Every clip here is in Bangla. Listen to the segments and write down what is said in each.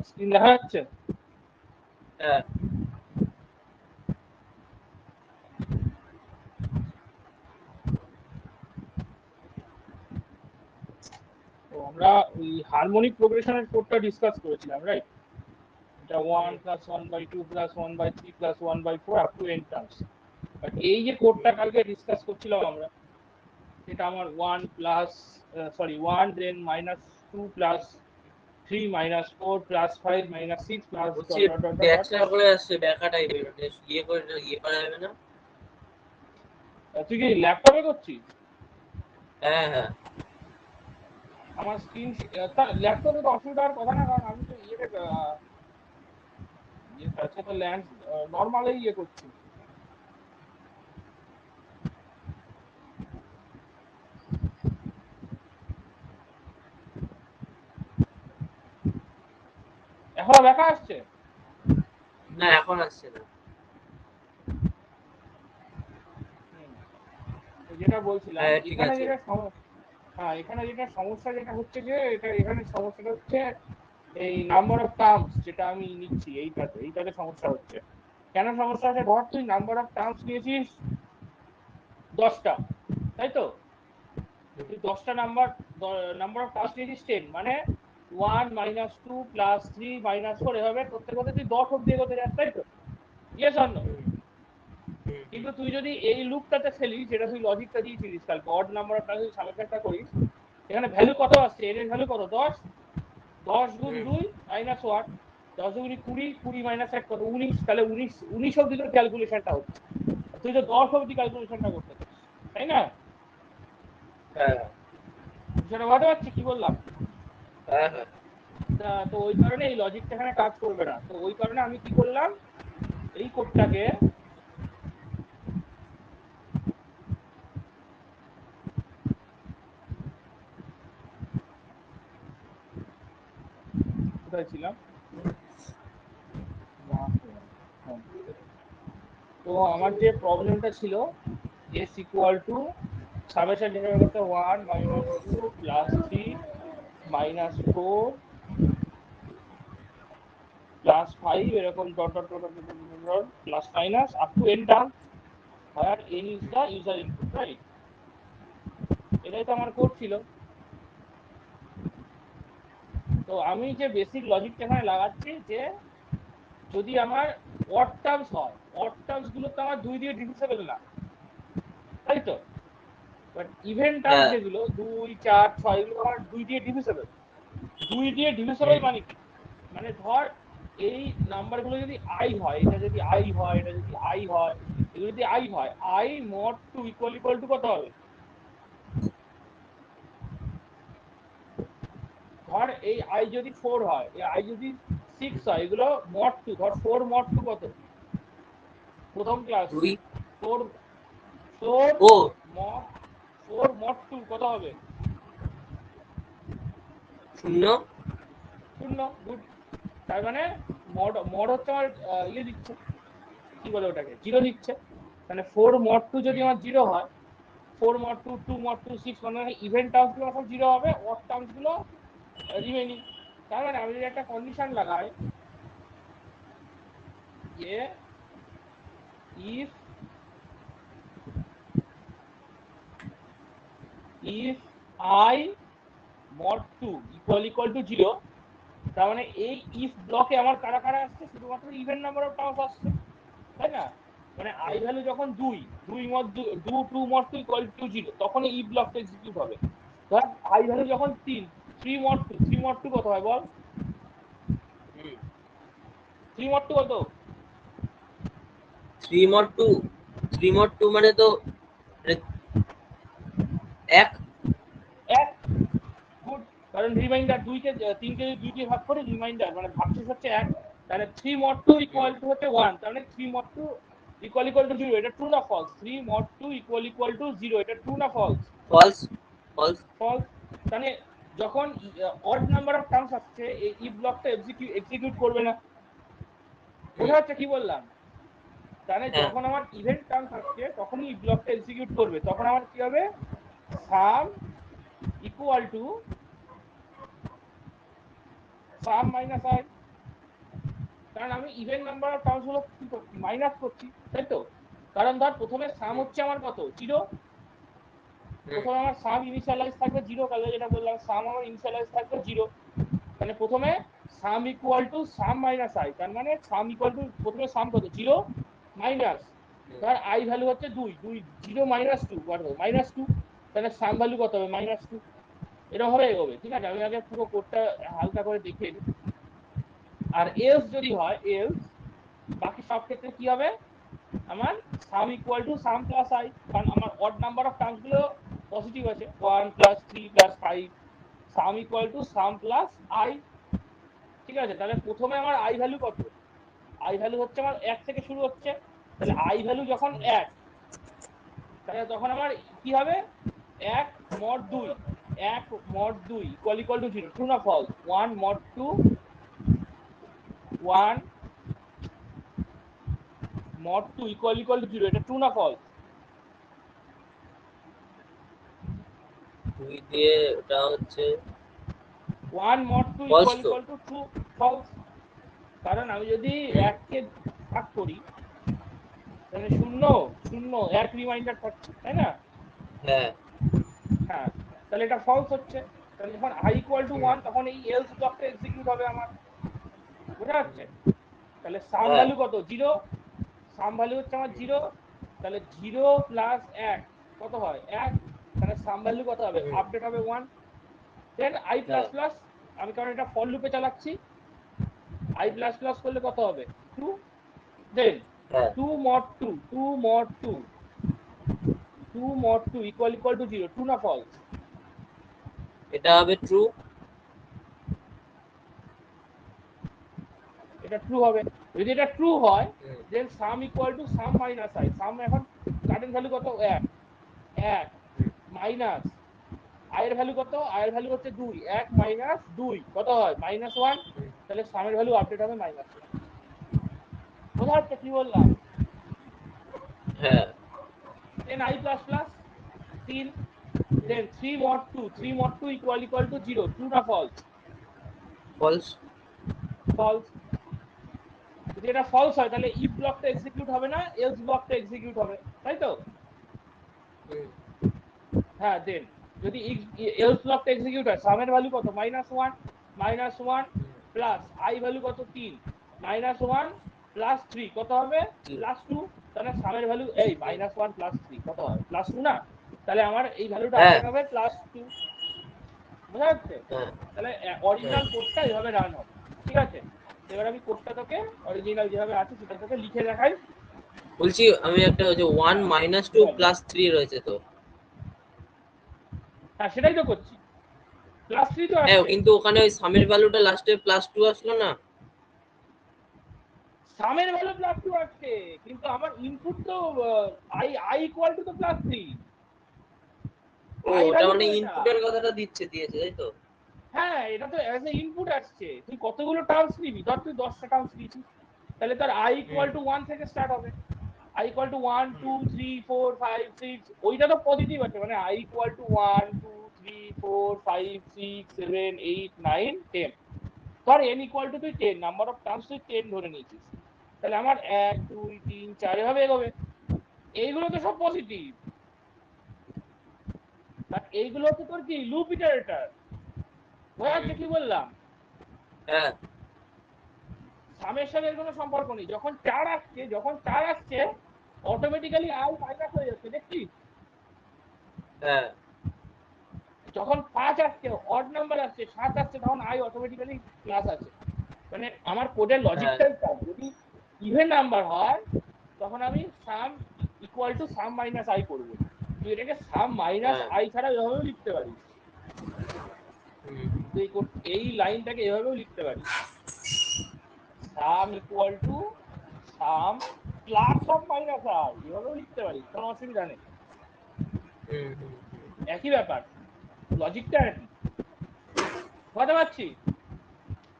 স্ক্রিন দেখা যাচ্ছে? হ্যাঁ তো আমরা ওই হারমোনিক প্রোগ্রেশনের কোডটা ডিসকাস করেছিলাম, রাইট? এটা 1 + 1/2 + 1/3 + 1/4 up to n terms. But এই যে কোডটা কালকে ডিসকাস করছিলাম আমরা, এটা আমার 1 then -2 + 3 -4 + 5 -6 + বলছি ব্যাখ্যা করে আসছে, ব্যাখ্যা টাইপের ইয়ে করে ইয়ে করা যাবে না? তুই কি ল্যাপটপে করছিস? হ্যাঁ হ্যাঁ আমার স্ক্রিন ল্যাপটপে তো অসুবিধা হওয়ার কথা না, কারণ আমি তো আচ্ছা তো ল্যান্ড নর্মালেই করছি। এখনো দেখা আসছে? না এখন আসছে না। তো যেটা বলছিলাম, হ্যাঁ ঠিক এখানে আছে। যেটা সমস্যা যেটা হচ্ছে যে এখানে সমস্যাটা হচ্ছে এই নাম্বার অফ টার্মস যেটা আমি নিচ্ছি এইটাতে সমস্যা হচ্ছে। কেন সমস্যা হচ্ছে? ধর তুই নাম্বার অফ টার্মস নিয়েছিস 10টা, তাই তো? তুই 10টা নাম্বার অফ টার্মস নিয়েছিস 10, মানে 1 -2 + 3 -4 এভাবে করতে করতে তুই 10 অব্দি এগোতে যাস, তাই তো? Yes or no? কিন্তু তুই যদি এই লুপটাতে ফেলিস, যেটা তুই লজিকটা দিয়েছিলিস কালকে, অড নাম্বার অফ টার্মস সামেশনটা করিস, এখানে ভ্যালু কত আসছে? এর ভ্যালু কত? 10। 10 গুণ 2 -1, 10 দুগুণি 20, 20 - 1 কত? 19। তাহলে 19 অব্দি তোর ক্যালকুলেশনটা হচ্ছে, তুই তো 10 অব্দি ক্যালকুলেশনটা করতে চাস, তাই না? হ্যাঁ সেটা বুঝতে পারছি কি বললাম? হ্যাঁ হ্যাঁ তো ওই কারণে এই লজিকটা এখানে কাজ করবে না। তো ওই কারণে আমি কি করলাম, এই কোডটাকে কোথায় ছিলাম, তো আমার যে প্রবলেমটা ছিল s = সামেশন যেটা করতে 1 -2 + 3 -4 +5 এরকম dot dot dot dot dot plus minus up to n term, where n is the user input, right? এটাই তো আমার কোড ছিল। তো আমি যে বেসিক লজিকটা এখানে লাগাচ্ছি যে যদি আমার অড টার্মস হয়, অড টার্মস গুলো তো আমার 2 দিয়ে ডিভিজিবল না, তাই তো? বাট ইভেন টার্মস যেগুলো 2, 4, 6 এগুলো আমার 2 দিয়ে ডিভিজিবল। 2 দিয়ে ডিভিজিবল মানে কি? মানে ধর এই নাম্বারগুলো যদি i হয়, এটা যদি i হয়, এটা যদি i হয়, এগুলো যদি i হয়, i mod 2 = কত হবে? ধর এই i যদি 4 হয়, এই i যদি 6 হয়, এগুলো mod 2, ধর 4 mod 2 কত? প্রথম ক্লাস 2 4 4 ও mod 4 mod 2 কত হবে? 0 0। গুড। তার মানে mod হচ্ছে আমার ইয়ে দিচ্ছে, কি বলে ওটাকে, 0 দিচ্ছে। মানে 4 mod 2 যদি আমার 0 হয়, 4 mod 2, 2 mod 2, 6, মানে ইভেন্ট টার্মস গুলো সব 0 হবে, অড টার্মস গুলো রিমেইনিং। তার মানে আমি যদি একটা কন্ডিশন লাগাই যে if I mod 2 = 0, তার মানে এই ইফ ব্লকে আমার কারা কারা আসছে? শুধুমাত্র ইভেন নাম্বার অফ টার্মস আসছে, তাই না? মানে i ভ্যালু যখন 2 mod 2 mod 2 = 0, তখন এই ইফ ব্লকটা এক্সিকিউট হবে। ধর i ভ্যালু যখন 3 mod 2 কত হয় বল? 3 mod 2 কত? 3 mod 2 3 mod 2 মানে তো 1 1। গুড। কারণ রিমাইন্ডার 3 কে 2 দিয়ে ভাগ করে রিমাইন্ডার মানে ভাগশেষ হচ্ছে 1। তাহলে 3 mod 2 = হচ্ছে 1, তাহলে 3 mod 2 = 0। এটা ট্রু না ফলস? 3 mod 2 = 0, এটা ট্রু না ফলস? False false false. তাহলে যখন অড নাম্বার অফ টার্মস আসছে, এই ইফ ব্লকটা এক্সিকিউট করবে না। বোঝা যাচ্ছে কি বললাম? তাহলে যখন আমার ইভেন্ট টার্মস আসছে তখনই ইফ ব্লকটা এক্সিকিউট করবে। তখন আমার কি হবে? সাম = সাম - i। কারণ আমি ইভেন নাম্বার অফ টার্মস গুলো কি করছি, মাইনাস করছি, তাই তো? কারণ ধর প্রথমে সাম হচ্ছে আমার কত, 0। প্রথমে আমার সাম ইনিশিয়ালাইজ থাকবে 0, কালকে যেটা বললাম সাম আমার ইনিশিয়ালাইজ থাকবে 0। মানে প্রথমে সাম equal to sum minus I, তার মানে সাম ইকুয়াল টু প্রথমে সাম কত, 0 মাইনাস ধর আই ভ্যালু হচ্ছে 2, 0 মাইনাস 2 মাইনাস 2, তাহলে সাম ভ্যালু কত হবে, মাইনাস 2। এরকম হবে এগোবে, ঠিক আছে? আমি আগে পুরো কোডটা হালকা করে দেখে নিই। আর এলস যদি হয়, এলস বাকি সব ক্ষেত্রে কি হবে, আমার সাম equal to sum plus I, কারণ আমার অড নাম্বার অফ টার্মস গুলো পজিটিভ আছে, 1 plus 3 plus 5, some equal to sum plus I, ঠিক আছে? তাহলে প্রথমে আমার আই ভ্যালু কত, আই ভ্যালু হচ্ছে আমার 1 থেকে শুরু হচ্ছে, তাহলে আই ভ্যালু যখন 1, তাহলে তখন আমার কি হবে, 1 mod 2, 1 mod 2 equal to 0, true না false? 1 mod 2, 1 mod 2 equal to 0, এটা ট্রু না ফলস? 2 দিয়ে ওটা হচ্ছে 1 মড 2 ফলস তো। Equal to true, false? কারণ আমি যদি 1 কে ভাগ করি তাহলে 0 0 1 রিমাইন্ডার থাকছে, তাই না? হ্যাঁ হ্যাঁ, তাহলে এটা ফলস হচ্ছে। তাহলে যখন i ইকুয়াল টু 1 তখন এই এলস ব্লকটা এক্সিকিউট হবে আমার, বুঝা যাচ্ছে? তাহলে সাম হ্যাঁ ভ্যালু কত, 0, সাম ভ্যালু হচ্ছে আমার 0, তাহলে 0 প্লাস 1 কত হয়, 1, তাহলে সাম ভ্যালু কত হবে, আপডেট হবে 1। দেন i প্লাস হ্যাঁ প্লাস, আমি কারণ এটা ফর লুপে চালাচ্ছি, i প্লাস প্লাস করলে কত হবে, 2। দেন হ্যাঁ 2 mod 2, 2 mod 2, 2 mod 2 equal to 0, true না ফলস? এটা হবে ট্রু। এটা ট্রু হবে। যদি এটা ট্রু হয় then sum equal to sum minus i, sum এখন কারেন্ট ভ্যালু কত, 1, 1 মাইনাস আই এর ভ্যালু কত, আই এর ভ্যালু হচ্ছে 2, 1 মাইনাস 2 কত হয়, -1, তাহলে সামের ভ্যালু আপডেট হবে -1। বোঝা যাচ্ছে কি বললাম? হ্যাঁ then i plus plus 3, then 3 mod 2, 3 mod 2 equal to 0, true না ফলস? ফলস। ফলস। যদি এটা ফলস হয় তাহলে ইফ ব্লকটা এক্সিকিউট হবে না, এলস ব্লকটা এক্সিকিউট হবে, তাই তো? হ্যাঁ, দেন যদি এলস ব্লকটা এক্সিকিউট হয় সামের ভ্যালু কত, -1, -1 প্লাস আই ভ্যালু কত, 3, -1 প্লাস 3 কত হবে, +2, তাহলে সামের ভ্যালু এই -1 প্লাস 3 কত হয়, +2 না? তাহলে আমার এই ভ্যালুটা হ্যাঁ আপডেট হবে +2, বুঝা যাচ্ছে? হ্যাঁ তাহলে হ্যাঁ অরিজিনাল কোডটা এইভাবে রান হবে, ঠিক আছে? এবার আমি কোডটা তোকে অরিজিনাল যেভাবে আছে সেটা তোকে লিখে দেখাই। বলছি আমি একটা ওই যে 1 -2 বল। +3 রয়েছে তো। হ্যাঁ, সেটাই তো করছি, +3 তো হ্যাঁ আসছে। কিন্তু ওখানে ওই সামের ভ্যালুটা লাস্টে +2 আসলো না। সামের ভ্যালু +2 আসছে, কিন্তু আমার ইনপুট তো আই ইকুয়াল টু তো +3, ও আই ওটা ভ্যালু মানে তো এটা। ইনপুটের কথাটা দিয়েছে তাই তো। হ্যাঁ, এটা তো অ্যাজ এ ইনপুট আসছে, তুই কতগুলো টার্মস নিবি, ধর তুই 10টা টার্মস নিয়েছিস, তাহলে তার আই ইকুয়াল টু 1 থেকে স্টার্ট হবে, আই ইকুয়াল টু 1 2 3 4 5 6, ওইটা তো পজিটিভ আছে, মানে আই ইকুয়াল টু 1 2 3 4 5 6 7 8 9 10, ধর n ইকুয়াল টু তুই 10 নাম্বার অফ টার্মস তুই 10 ধরে নিয়েছিস, তাহলে আমার 1 2 3 4 এভাবে এগোবে, এইগুলো তো সব পজিটিভ। আর এইগুলো হচ্ছে তোর কি লুপ ইটারেটর, বোঝা যাচ্ছে কি বললাম? হ্যাঁ সামের সাথে এর কোনো সম্পর্ক নেই, যখন 4 আসছে অটোমেটিক্যালি আই মাইনাস হয়ে যাচ্ছে, দেখছিস? হ্যাঁ যখন 5 আসছে, অড নাম্বার আসছে, 7 আসছে, তখন আই অটোমেটিক্যালি প্লাস আছে। মানে আমার কোডের হ্যাঁ লজিকটাই তাই, যদি ইভেন নাম্বার হয় তখন আমি সাম equal to sum minus I করবো, তুই এটাকে সাম মাইনাস হ্যাঁ আই ছাড়া এভাবেও লিখতে পারিস, তুই এই লাইনটাকে এভাবেও লিখতে পারিস, সাম equal to sum plus some minus I, এভাবেও লিখতে পারিস, কোনো অসুবিধা নেই, একই ব্যাপার, লজিকটা একই, বুঝতে পারছিস?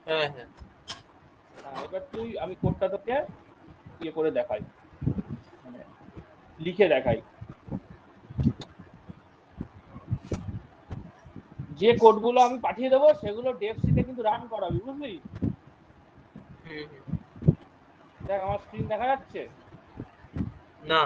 হ্যাঁ হ্যাঁ হ্যাঁ, এবার তুই, আমি কোডটা তোকে ইয়ে করে দেখাই, মানে লিখে দেখাই, যে কোডগুলো আমি পাঠিয়ে দেবো সেগুলো ডেভ সিতে কিন্তু রান করাবি, বুঝলি? দেখ আমার স্ক্রিন দেখা যাচ্ছে? না।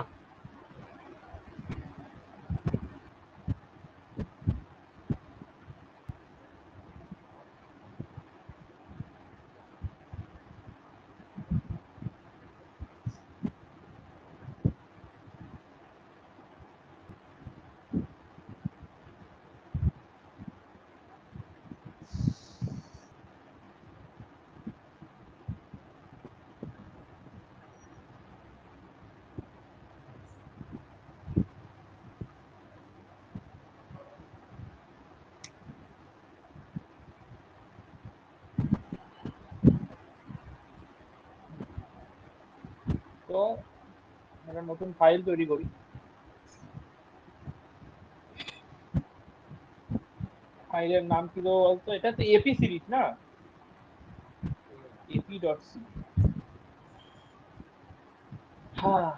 তো একটা নতুন ফাইল তৈরি করি। ফাইলের নাম কি দেবো বলতো? এটা তো এপি সিরিজ না, ap.c। হ্যাঁ,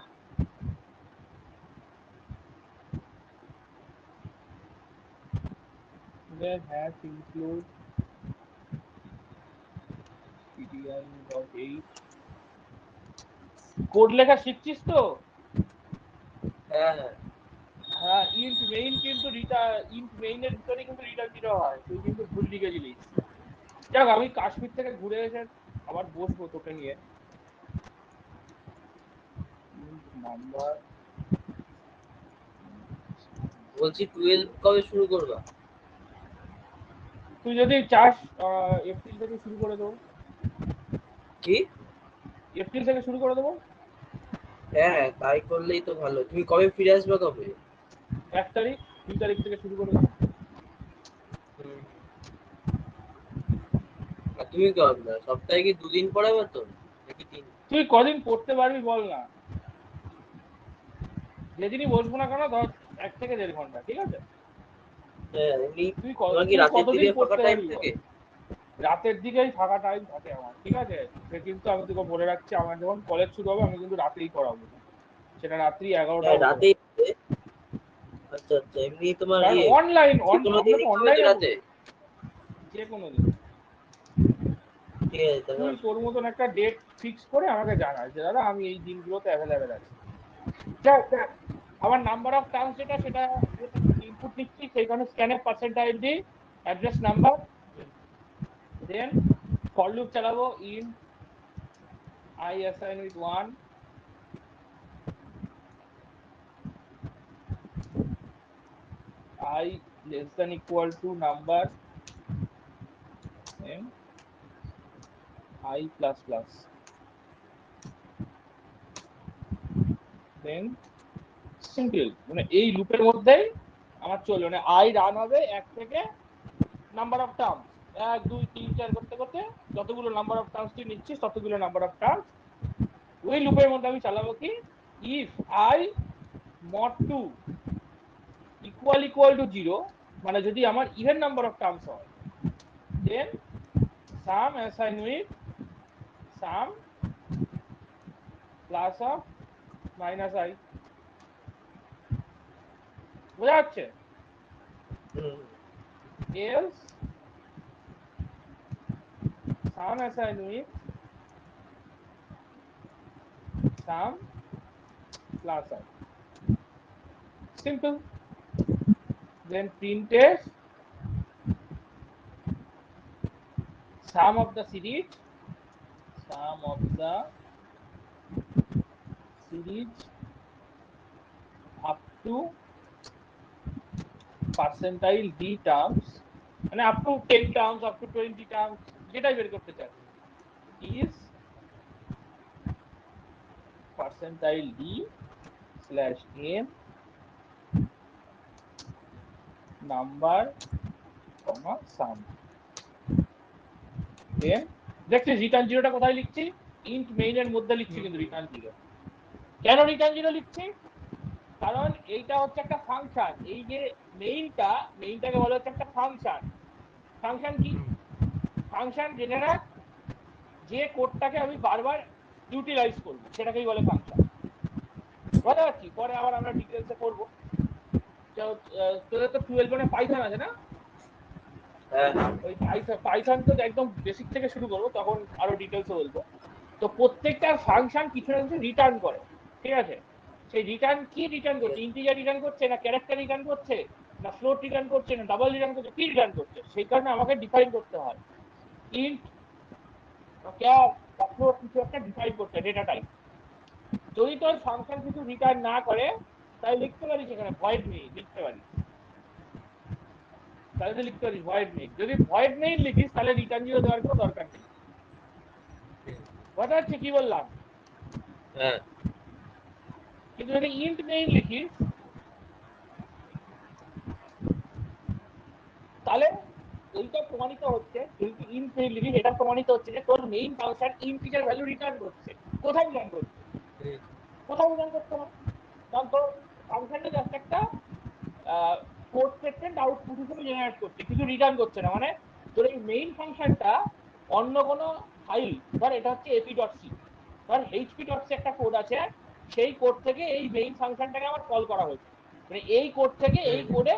then has include cdi.8। Code লেখা শিখছিস তো? হ্যাঁ হ্যাঁ। হ্যাঁ, ইন্ট মেইন কিন্তু ইন্ট মেইনের ভিতরে কিন্তু রিটার্ন জিরো হয়, তুই কিন্তু ভুল লিখেছিলিস। যাক, আমি কাশ্মীর থেকে ঘুরে এসে আবার বসবো তোকে নিয়ে। নাম্বার বলছি 12 কবে শুরু করবা? তুই যদি চাস এপ্রিল থেকে শুরু করে দেবো। কি? এপ্রিল থেকে শুরু করে দেবো। হ্যাঁ হ্যাঁ, তাই করলেই তো ভালো। তুমি কবে ফিরে আসবে কবে? 1 তারিখ 2 তারিখ থেকে শুরু করে দেবো। হুম। আর তুমি কবে? সপ্তাহে কি 2 দিন পড়াবে তো নাকি 3? তুই কদিন পড়তে পারবি বল না? যেদিনই বসবো না কেন ধর 1 থেকে 1.5 ঘন্টা, ঠিক আছে? হ্যাঁ, এমনি তুই তোমার কি তুই রাতের কতদিন দিকে ফাঁকা পড়তে টাইম পারবি বল? থাকে? রাতের দিকেই ফাঁকা টাইম থাকে আমার, ঠিক আছে? সে কিন্তু আমি তোকে বলে রাখছি, আমার যখন কলেজ শুরু হবে আমি কিন্তু রাতেই পড়াবো, সেটা রাত্রি 11টাও হ্যাঁ, হতে পারে। রাতেই হবে। আচ্ছা আচ্ছা, এমনি তোমার কারণ অনলাইন, যে কোনো আমরা তো দিনই হবে তো অনলাইনে রাতে? পড়বো, যে কোনো দিন। ঠিক আছে তুই তোমার। তোর মতন একটা ডেট ফিক্স করে আমাকে জানাস যে দাদা আমি এই দিনগুলোতে অ্যাভেলেবেল আছি। দেখ দেখ, আমার নাম্বার অফ টার্মস যেটা, সেটা ইনপুট নিচ্ছি, সেইখানে স্ক্যানের percentile the address number, then for loop চালাবো। In I assign with 1, I less than equal to number, and I plus plus, then simple. মানে এই লুপের মধ্যেই আমার চলবে, মানে আই রান হবে 1 থেকে নাম্বার অফ টার্মস 1 2 3 4 করতে করতে যতগুলো নাম্বার অফ টার্মস তুই নিচ্ছিস ততগুলো নাম্বার অফ টার্মস ওই লুপের মধ্যে আমি চালাবো। কি? If i mod 2 equal to 0, মানে যদি আমার ইভেন নাম্বার অফ টার্মস হয়, then sum assign with sum plus of minus i. বোঝা যাচ্ছে? হুম। Else sum assign with sum plus i, simple. Then printf sum of the series, sum of the series up to percentile d terms, মানে up to 10 terms, up to 20 terms, যেটাই বের করতে চাস, is percentile d slash n number comma sum। দেন দেখছিস রিটার্ন জিরোটা কোথায় লিখছি? ইন্ট মেইন এর মধ্যে লিখছি কিন্তু রিটার্ন জিরো। কেন রিটার্ন জিরো লিখছি? কারণ এইটা হচ্ছে একটা ফাংশন। এই যে মেইনটাকে বলা হচ্ছে একটা ফাংশন। ফাংশন কি? ফাংশন জেনে রাখ, যে কোডটাকে আমি বারবার ইউটিলাইজ করব সেটাকেই বলে ফাংশন। বুঝতে পারছি? পরে আবার আমরা ডিটেলসে করবো। তোদের তো 12 পাইথন আছে না? হ্যাঁ ওই পাইথন তো একদম বেসিক থেকে শুরু করবো, তখন আরো ডিটেলসে বলবো। তো প্রত্যেকটা ফাংশন কিছু না কিছু রিটার্ন করে, ঠিক আছে? সেই রিটার্ন কি রিটার্ন করছে? ইন্টিজার রিটার্ন করছে, না ক্যারেক্টার রিটার্ন করছে, না ফ্লোট রিটার্ন করছে, না ডাবল রিটার্ন করছে, কি রিটার্ন করছে? সেই কারণে আমাকে ডিফাইন করতে হয় ইন্ট ফ্লোট, কিছু একটা ডিফাইন করতে ডেটা টাইপ। যদি তোর ফাংশন কিছু রিটার্ন না করে তাই লিখতে পারিস এখানে ভয়েড নেই লিখতে পারিস, তাহলে লিখতে পারিস ভয়েড নেই। যদি ভয়েড নেই লিখিস তাহলে রিটার্ন জিরো দেওয়ার কোনো দরকার নেই। কথা হচ্ছে কি বললাম? হ্যাঁ কিন্তু যদি ইন্ট মেইন লিখিস তাহলে এইটা প্রমাণিত হচ্ছে, যদি ইন্ট মেইন লিখিস এটা প্রমাণিত হচ্ছে যে তোর main function integer value return করছে। কোথায় রিটার্ন করছে? কোথাও রিটার্ন করছে না, কারণ তোর ফাংশনটা জাস্ট একটা কোড স্টেটমেন্ট আউটপুট হিসেবে জেনারেট করছে, কিছু রিটার্ন করছে না। মানে তোর এই মেইন ফাংশনটা অন্য কোনো ফাইল, ধর এটা হচ্ছে ap.c, ধর hp.c একটা কোড আছে, সেই কোড থেকে এই মেইন ফাংশনটাকে আমার কল করা হয়েছে, মানে এই কোড থেকে এই কোডে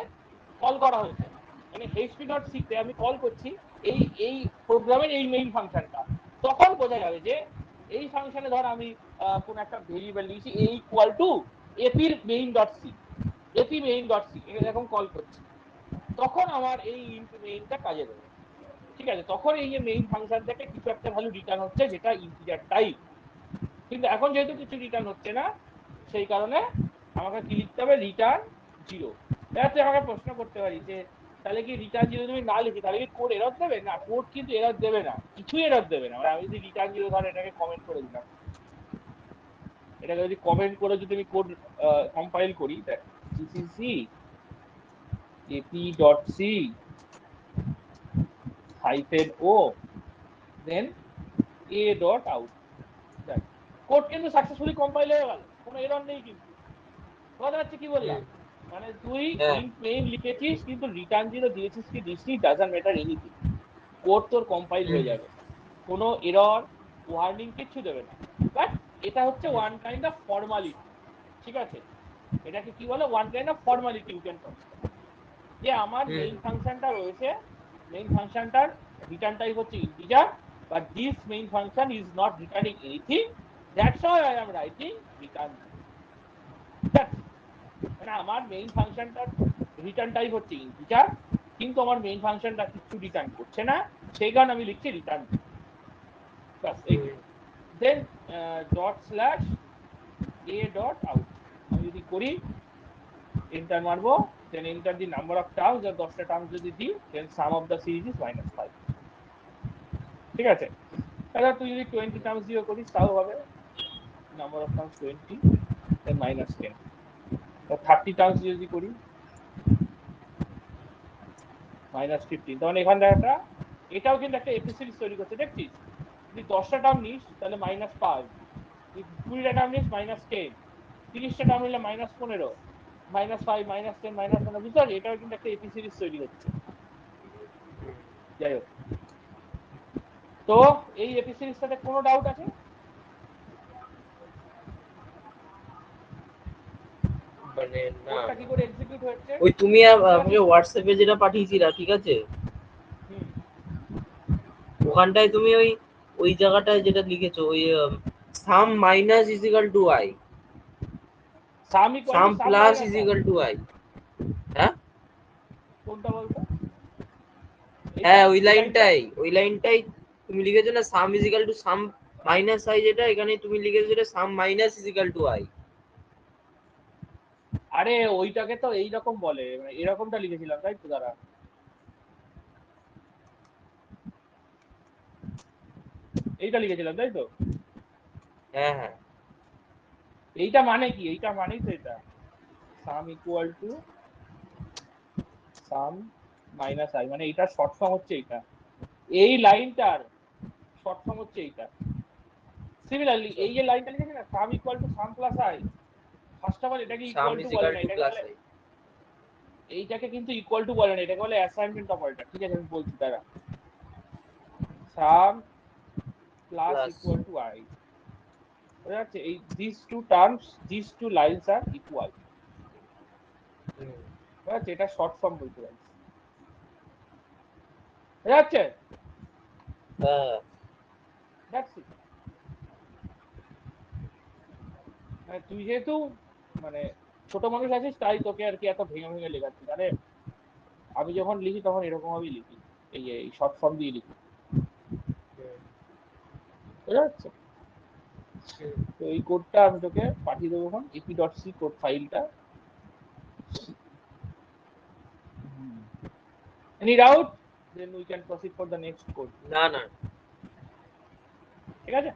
কল করা হয়েছে, মানে hp.c তে আমি কল করছি এই এই প্রোগ্রামের এই মেইন ফাংশনটা। তখন বোঝা যাবে যে এই ফাংশনে ধর আমি কোন একটা ভেরিয়েবল লিখছি a equal to ap main dot C, AP main dot C এরকম কল করছি, তখন আমার এই ইন্ট মেইনটা কাজে দেবে। ঠিক আছে, তখন এই যে মেইন ফাংশন থেকে কিছু একটা ভ্যালু রিটার্ন হচ্ছে যেটা ইন্টিজার টাইপ। কিন্তু এখন যেহেতু কিছু রিটার্ন হচ্ছে না, সেই কারণে আমাকে কি লিখতে হবে? Return zero. এবার তুই আমাকে প্রশ্ন করতে পারি যে তাহলে কি রিটার্ন জিরো তুমি না লিখি তাহলে কি কোড এরর দেবে? না, কোড কিন্তু এরর দেবে না, কিছুই এরর দেবে না। মানে আমি যদি রিটার্ন জিরো ধর এটাকে কমেন্ট করে দিলাম, এটাকে যদি কমেন্ট করে যদি আমি কোড কম্পাইল করি, দেখ GCC ap.c -o then a.out, দেখ কোড কিন্তু সাকসেসফুলি কম্পাইল হয়ে গেল, কোনো এরর নেই। কিন্তু কথা হচ্ছে কি বললাম, মানে তুই ইন্ট মেইন লিখেছিস কিন্তু রিটার্ন জিরো দিয়েছিস কি দিসনি ডাজন্ট ম্যাটার এনিথিং, কোড তোর কম্পাইল হয়ে যাবে, কোনো এরর ওয়ার্নিং কিচ্ছু দেবে না। বাট এটা হচ্ছে ওয়ান কাইন্ড অফ ফর্মালিটি, ঠিক আছে? এটাকে কি বলে? One kind of formality you can consider, যে আমার মেইন ফাংশনটা রয়েছে, মেইন ফাংশনটার রিটার্ন টাইপ হচ্ছে integer, but this main function is not returning anything, that's why I am writing return. মানে আমার মেইন ফাংশনটার রিটার্ন টাইপ হচ্ছে ইন্টিজার, কিন্তু আমার মেইন ফাংশনটা কিছু রিটার্ন করছে না, সেই কারণে আমি লিখছি রিটার্ন। বাস এইটুকু। Then dot slash a dot out আমি যদি করি, এন্টার মারবো, then enter the number of terms, আর 10টা টার্মস যদি দিই, then sum of the series is -5। ঠিক আছে, তাহলে তুই যদি 20 টার্মস দিয়ে করিস তাও হবে, number of terms 20 then -10। 30 terms যদি করি -15। তখন এখান থেকে এটাও কিন্তু একটা এপি সিরিজ তৈরি করছে, দেখছিস? যদি 10টা টার্ম নিস তাহলে -5, যদি 20টা টার্ম নিস -10, 30টা টার্ম নিলে -15, -5 -10 -15, বুঝতে পারছি? এটাও কিন্তু একটা এপি সিরিজ তৈরি হচ্ছে। যাই হোক, তো এই এপি সিরিজটাতে কোনো ডাউট আছে? মানে না, কোডটা কি করে এক্সিকিউট হচ্ছে ওই তুমি বুঝতে আমাকে পারছিস তো? হোয়াটসঅ্যাপে যেটা পাঠিয়েছিলা, ঠিক আছে, হুম, ওখানটায় তুমি ওই ওই জায়গাটায় যেটা লিখেছো, ওই sum minus is equal to i, sum equal sum to sum plus minus is i, equal to i. হ্যাঁ কোনটা বলতো? এইটা, হ্যাঁ, ওই এই লাইনটা? লাইনটাই, ওই লাইনটাই তুমি লিখেছো না, sum is equal to sum minus i, যেটা এখানে তুমি লিখেছো যেটা sum minus is equal to i. আরে ওইটাকে তো এইরকম বলে, মানে এরকমটা লিখেছিলাম তাই তো, দাঁড়া, এইটা লিখেছিলাম তাই তো। হ্যাঁ হ্যাঁ এইটা মানে কি? এইটা মানেই তো এটা, সাম equal to sum minus I, মানে এইটার শর্ট ফর্ম হচ্ছে এইটা, এই লাইনটার শর্ট ফর্ম হচ্ছে এইটা। সিমিলারলি এই যে লাইনটা লিখেছি না, সাম equal to sum plus I, first of all এটাকে সাম ইকুয়াল টু ইজ বলে ইকাল না, টু এটাকে প্লাস বলে, আই। এইটাকে কিন্তু ইকুয়াল টু বলে না, এটাকে বলে অ্যাসাইনমেন্ট অপারেটর। ঠিক আছে, আমি বলছি দাঁড়া, sum plus plus equal to I, বুঝা যাচ্ছে? এই this two terms, this two lines আর ইকুয়াল, বুঝা যাচ্ছে? এটা শর্ট ফর্ম বলতে পারিস, বুঝা যাচ্ছে? হ্যাঁ দ্যাটস ইট। তুই যেহেতু মানে ছোট মানুষ আছিস তাই তোকে আর কি এত ভেঙে ভেঙে লেখাচ্ছি, আরে আমি যখন লিখি তখন এরকম ভাবেই লিখি, এই শর্ট ফর্ম দিয়ে লিখি, বুঝা যাচ্ছে? তো এই কোডটা আমি তোকে পাঠিয়ে দেবো এখন, ep.c কোড ফাইলটা। Any doubt? Then we can proceed for the next code. না না। ঠিক আছে?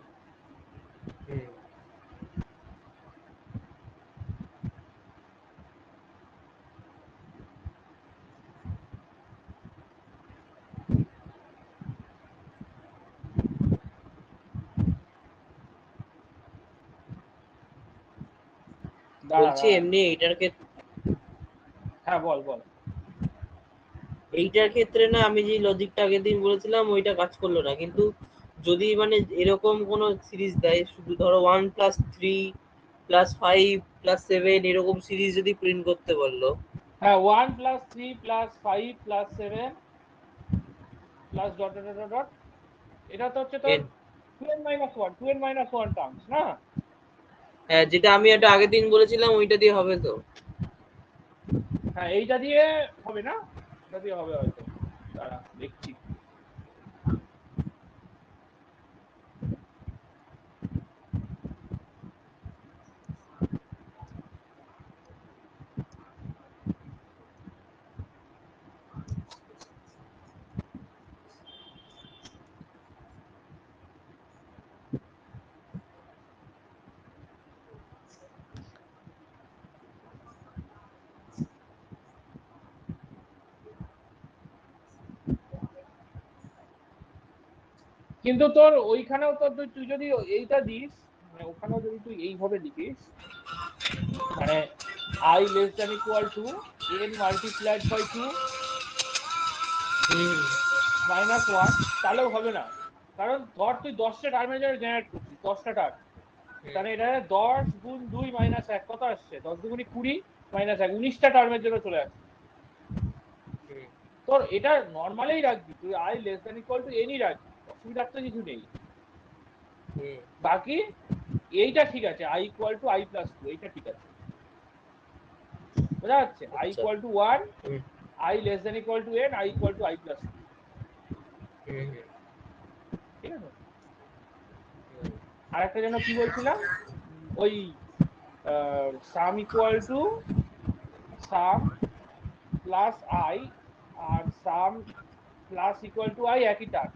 দাঁড়া বলছি দাঁড়া, এমনি হ্যাঁ বল বল। এইটার ক্ষেত্রে না আমি যে লজিকটা আগের দিন বলেছিলাম ওইটা কাজ করলো না, কিন্তু যদি মানে এরকম কোনো সিরিজ দেয়, শুধু ধরো 1+3+5+7 এরকম সিরিজ যদি প্রিন্ট করতে বললো। হ্যাঁ 1+3+5+7 ডট ডট ডট ডট, এটা তো হচ্ছে তোর এন 2n-1, 2n-1 টার্মস না? হ্যাঁ, যেটা আমি একটা আগের দিন বলেছিলাম ওইটা দিয়ে হবে তো? হ্যাঁ এইটা দিয়ে হবে না, এটা দিয়ে হবে হয়তো, দাঁড়া দেখছি। কিন্তু তোর ওইখানেও তোর তুই যদি এইটা দিস, মানে ওখানেও যদি তুই এইভাবে লিখিস, মানে i less than equal to n multiplied by 2 minus 1, তাহলেও হবে না। কারণ ধর তুই 10টা টার্মের জন্য জেনারেট করছিস, 10টা টার্ম, তাহলে এটা 10 গুণ 2 - 1 কত আসছে, 10 দুগুণে 20 -1 19টা টার্মের জন্য চলে আসছে। তোর এটা নর্মালেই রাখবি তুই, i less than equal to n ই রাখবি, অসুবিধার তো কিছু নেই। বাকি এইটা ঠিক আছে, i equal to i+2, এইটা ঠিক আছে, বোঝা যাচ্ছে? i equal to 1, i less than equal to n, i equal to i+2, ঠিক আছে? আর একটা যেন কি বলছিলাম, ওই sum equal to sum plus I, আর sum plus equal to I একই টার্ম,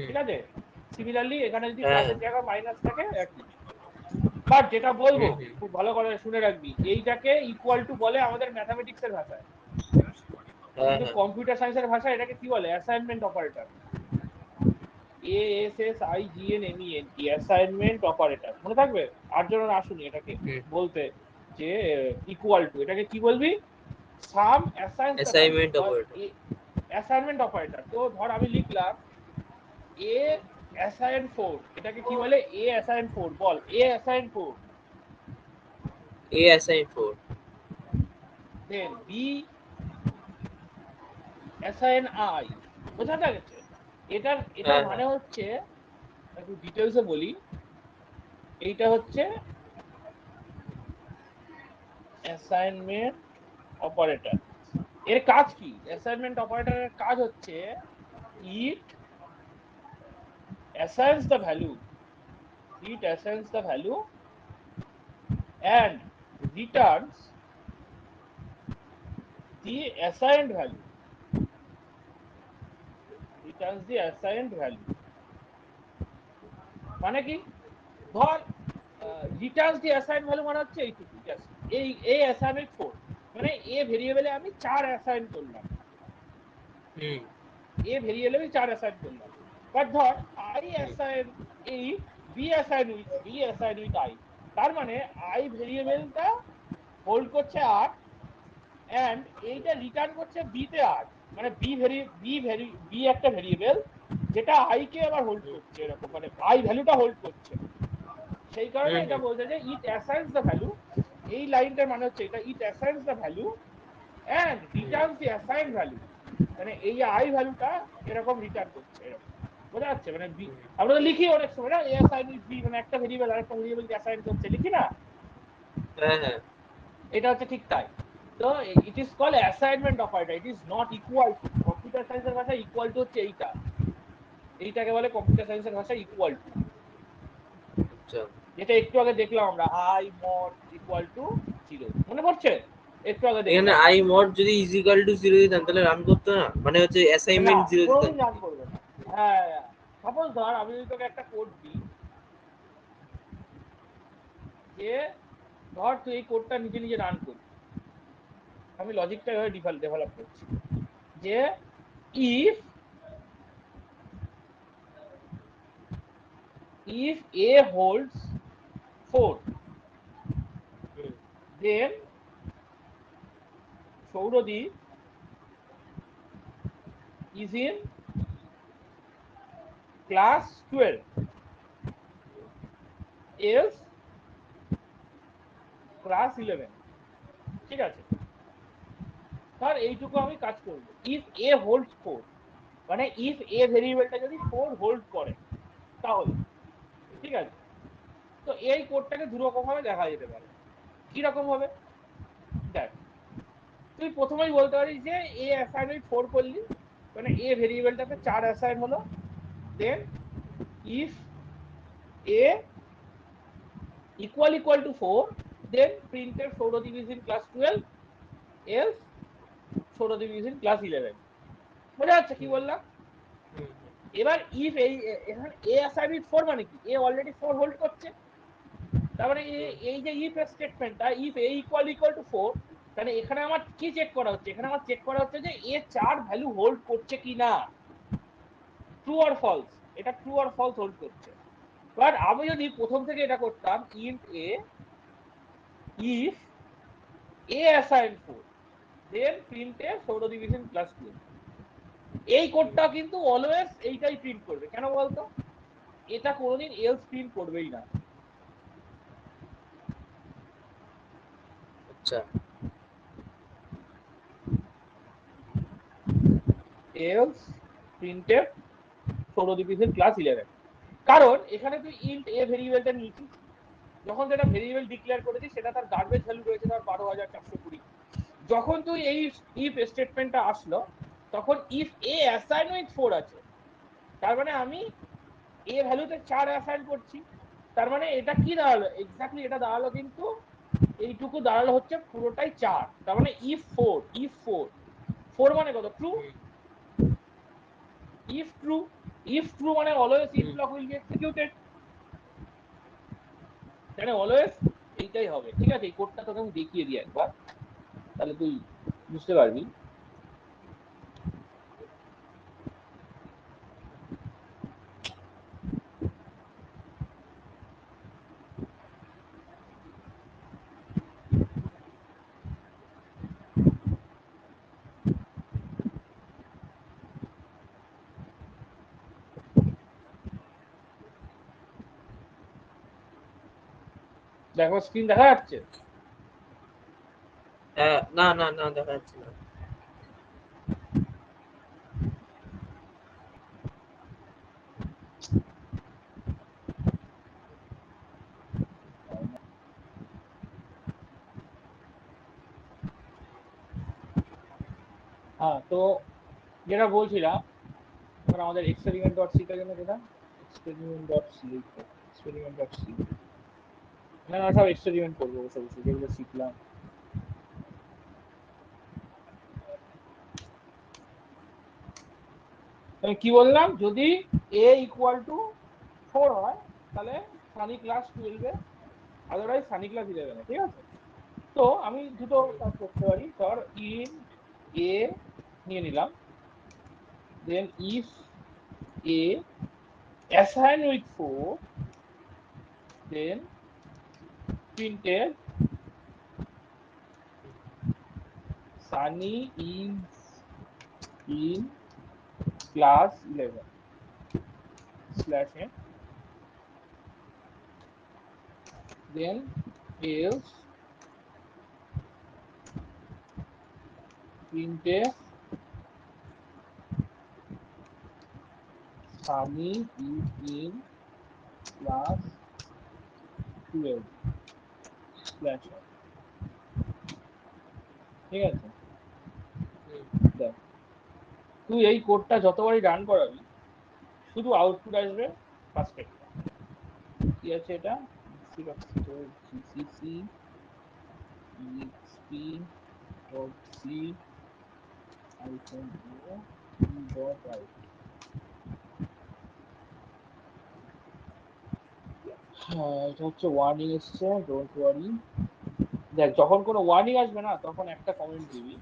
ঠিক আছে? সিমিলারলি এখানে যদি প্লাসের জায়গায় মাইনাস থাকে একই। বাট যেটা বলবো খুব ভালো করে শুনে রাখবি, এইটাকে ইকুয়াল টু বলে আমাদের ম্যাথামেটিক্স এর ভাষায়, কিন্তু কম্পিউটার সায়েন্সের ভাষায় এটাকে কি বলে, assignment operator, ASSIGNMENT, assignment operator, মনে থাকবে? আর জন আসুনি এটাকে বলতে যে ইকুয়াল টু, এটাকে কি বলবি, সাম অ্যাসাইন্স দ্য ভ্যালু, অ্যাসাইনমেন্ট ধর অপারেটর। Assignment operator. তো ধর আমি লিখলাম এ অ্যাসাইন 4, এটাকে কি বলে, এ অ্যাসাইন 4, বল a assign 4, a assign 4, then b assign i, বোঝা গেছে? এটার এটার মানে হচ্ছে, একটু ডিটেলসে বলি, এইটা হচ্ছে অ্যাসাইনমেন্ট অপারেটর। এর কাজ কি? অ্যাসাইনমেন্ট অপারেটরের কাজ হচ্ছে ইট assigns the value, it assigns the value and returns the assigned value, returns the assigned value। মানে কি, ধর রিটার্নস দি অ্যাসাইন ভ্যালু মানে হচ্ছে এইটুকু জাস্ট, এই অ্যাসাইনমেন্ট 4, মানে এ ভেরিয়েবলে আমি 4 অ্যাসাইন করলাম, এ ভেরিয়েবলে আমি 4 অ্যাসাইন করলাম। বাট ধর I assign 8, B assign with I, তার মানে আই ভেরিয়েবলটা হোল্ড করছে 8 এন্ড এইটা রিটার্ন করছে বি তে 8, মানে বি একটা ভেরিয়েবল যেটা আই কে আবার হোল্ড করছে, এরকম মানে আই ভ্যালুটা হোল্ড করছে। সেই কারণে এটা বলছে যে ইট অ্যাসাইন্স দ্য ভ্যালু, এই লাইনটার মানে হচ্ছে এটা, it assigns the value and returns the assigned value, মানে এই আই ভ্যালুটা এরকম রিটার্ন করছে এরকম। বোঝা যাচ্ছে? মানে আমরা তো লিখি অনেক সময় না, এ অ্যাসাইন উইথ বি, মানে একটা ভেরিয়েবল আরেকটা ভেরিয়েবলকে অ্যাসাইন করছে, লিখি না? হ্যাঁ হ্যাঁ এটা হচ্ছে ঠিক তাই। তো it is call assignment operator, it is not equal two. Computer সায়েন্সের ভাষায় ইকুয়াল টু হচ্ছে এইটাকে বলে কম্পিউটার সায়েন্সের ভাষায় ইকুয়াল টু। আচ্ছা যেটা একটু আগে দেখলাম আমরা, আই মড ইকুয়াল টু 0, মনে পড়ছে? একটু আগে এখানে দেখলাম। আই মড যদি ইজ ইকুয়াল টু 0 দিতাম তাহলে রান করতো না, মানে হচ্ছে না, অ্যাসাইনমেন্ট 0 দিতাম। কোনোদিন রান করবে না। হ্যাঁ, সাপোজ ধর আমি যদি তোকে একটা কোড দিই, যে ধর তুই এই কোডটা নিজে নিজে রান করবি, আমি লজিকটা এভাবে ডেভেলপ করছি যে if a holds 4, then Sauradeep is in class 12, else class 11। ঠিক আছে, ধর এইটুকু আমি কাজ করব। ইফ a holds 4, মানে ইফ a ভেরিয়েবলটা যদি 4 হোল্ড করে তাহলে, ঠিক আছে? তো এই কোডটাকে দুরকম ভাবে দেখা যেতে পারে। কি রকম হবে? দেখ, তুই প্রথমেই বলতে পারিস যে এ অ্যাসাইন 4 করলি, মানে এ ভেরিয়েবলটাতে 4 অ্যাসাইন হলো, দেন if A equal to 4, then printf Sauradeep is in class 12, else Sauradeep is in class 11। বোঝা যাচ্ছে কি বললাম? এবার ইফ এখানে a অ্যাসাইন 4 মানে কি, এ অলরেডি 4 হোল্ড করছে, তার মানে এই যে ইফ স্টেটমেন্টটা, ইফ a equal to 4, তাহলে এখানে আমার কি চেক করা হচ্ছে? এখানে আমার চেক করা হচ্ছে যে এ 4 ভ্যালু হোল্ড করছে কিনা, ট্রু অর ফলস। এটা ট্রু অর ফলস হোল্ড করছে। বাট আমি যদি প্রথম থেকে এটা করতাম, int A if A assign 4, then printf Sauradeep is in class 12, এই কোডটা কিন্তু অলওয়েজ এইটাই প্রিন্ট করবে। কেন বলতো? এটা কোনোদিন এলস প্রিন্ট করবেই না। আচ্ছা else printf Sauradeep is in class 11, কারণ এখানে তুই ইন্ট এ ভেরিয়েবলটা নিয়েছিস, যখন যেটা ভেরিয়েবল ডিক্লেয়ার করেছিস সেটা তার গার্বেজ ভ্যালু রয়েছে ধর 12,420। যখন তুই এই ইফ স্টেটমেন্টটা আসলো, তখন ইফ এ অ্যাসাইন উইথ 4 আছে, তার মানে আমি এ ভ্যালুতে 4 অ্যাসাইন করছি। তার মানে এটা কি দাঁড়ালো? এক্স্যাক্টলি এটা দাঁড়ালো কিন্তু এইটুকু দাঁড়ালো হচ্ছে পুরোটাই 4। তার মানে ইফ 4 মানে কত? ট্রু। ইফ ট্রু মানে always if block will be executed, মানে অলওয়েজ এইটাই হবে। ঠিক আছে, এই কোডটা তোকে আমি দেখিয়ে দিই একবার, তাহলে তুই বুঝতে পারবি। দেখো স্ক্রিন দেখা যাচ্ছে? না না না দেখা যাচ্ছে না। হ্যাঁ, তো যেটা বলছিলাম, এবার আমাদের এক্সপেরিমেন্ট ডট সি টা জন্য যেটা, experiment dot C, experiment dot C, এখানে আমরা সব এক্সপেরিমেন্ট করবো বসে বসে, যেগুলো শিখলাম। আমি কি বললাম? যদি এ ইকুয়াল টু 4 হয় তাহলে সানি ক্লাস 12-এ, আদারওয়াইজ সানি ক্লাস 11-এ। ঠিক আছে, তো আমি দুটো কাজ করতে পারি। ধর ইন্ট এ নিয়ে নিলাম, then if A assign with 4, then printf Sunny is in class 11 slash n, then else printf Sunny is in class 12 slash. ঠিক আছে, দেখ তুই এই কোডটা যতবারই রান করাবি শুধু আউটপুট আসবে ফার্স্ট একটা। কি আছে এটা? gcc exp.c -o.out। হ্যাঁ, এটা হচ্ছে ওয়ার্নিং এসছে, ডোন্ট ওয়ারি। দেখ যখন কোনো ওয়ার্নিং আসবে না তখন একটা কমেন্ট দিবি,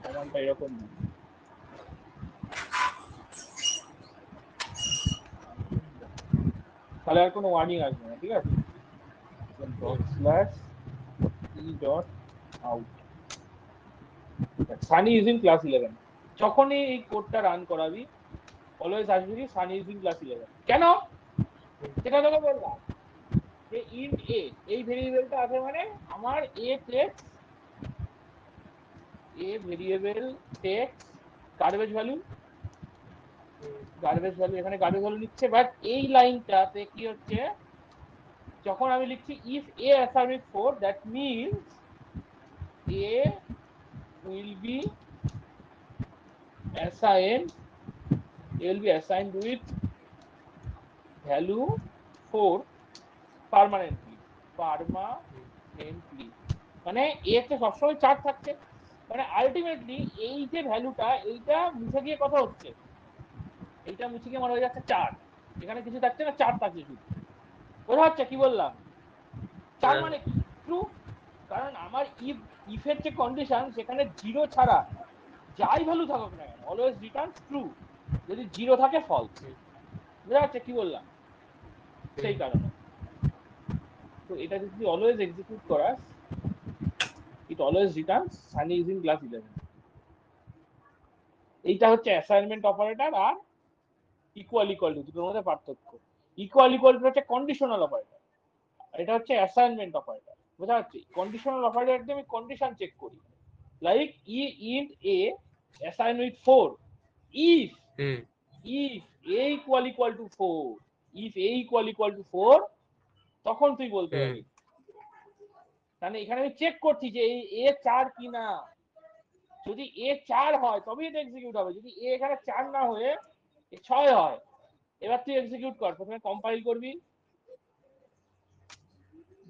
কমান্ডটা এরকম দিবি, তাহলে আর কোনো ওয়ার্নিং আসবে না। ঠিক আছে, /e.out সানি ইউজিং ক্লাস 11। যখনই এই কোডটা রান করাবি অলওয়েজ আসবে কি সানি ইউজিং ক্লাস 11। কেন? সেটা তোকে বললাম যে ইন্ট এ এই ভেরিয়েবলটা আছে মানে আমার a takes, a variable takes garbage value, garbage value এখানে গার্বেজ ভ্যালু নিচ্ছে। বাট এই লাইনটাতে কি হচ্ছে, যখন আমি লিখছি if A assign with 4 that means a will be assigned with value 4 permanently. মানে এ তে সবসময় 4 থাকছে, মানে আলটিমেটলি এই যে ভ্যালুটা এইটা মুছে গিয়ে কথা হচ্ছে, এইটা মুছে গিয়ে মানে হয়ে যাচ্ছে 4। এখানে কিছু থাকছে না, 4 থাকছে শুধু। বোঝা যাচ্ছে কি বললাম? 4 মানে কি? ট্রু। কারণ আমার ইফের যে কন্ডিশন সেখানে 0 ছাড়া যাই ভ্যালু থাকুক না কেন অলওয়েজ রিটার্ন ট্রু, যদি 0 থাকে ফলস। বোঝা যাচ্ছে কি বললাম? সেই কারণে তো এটা যদি অলওয়েজ এক্সিকিউট করাস it always returns Sunny is in class 11। এইটা হচ্ছে অ্যাসাইনমেন্ট অপারেটর আর ইকুয়াল ইকুয়াল টু, দুটোর মধ্যে পার্থক্য। ইকুয়াল ইকুয়াল টু হচ্ছে কন্ডিশনাল অপারেটর, এটা হচ্ছে অ্যাসাইনমেন্ট অপারেটর। বোঝা যাচ্ছে? কন্ডিশনাল অপারেটর দিয়ে আমি কন্ডিশন চেক করি, like int A assign with 4 if if a equal equal to 4, if a equal equal to 4 তখন তুই বলতে পারবি। মানে এখানে আমি চেক করছি যে এই এ 4 কিনা, যদি এ 4 হয় তবেই এটা এক্সিকিউট হবে। যদি এ এখানে 4 না হয়ে 6 হয়, এবার তুই এক্সিকিউট কর। প্রথমে কম্পাইল করবি,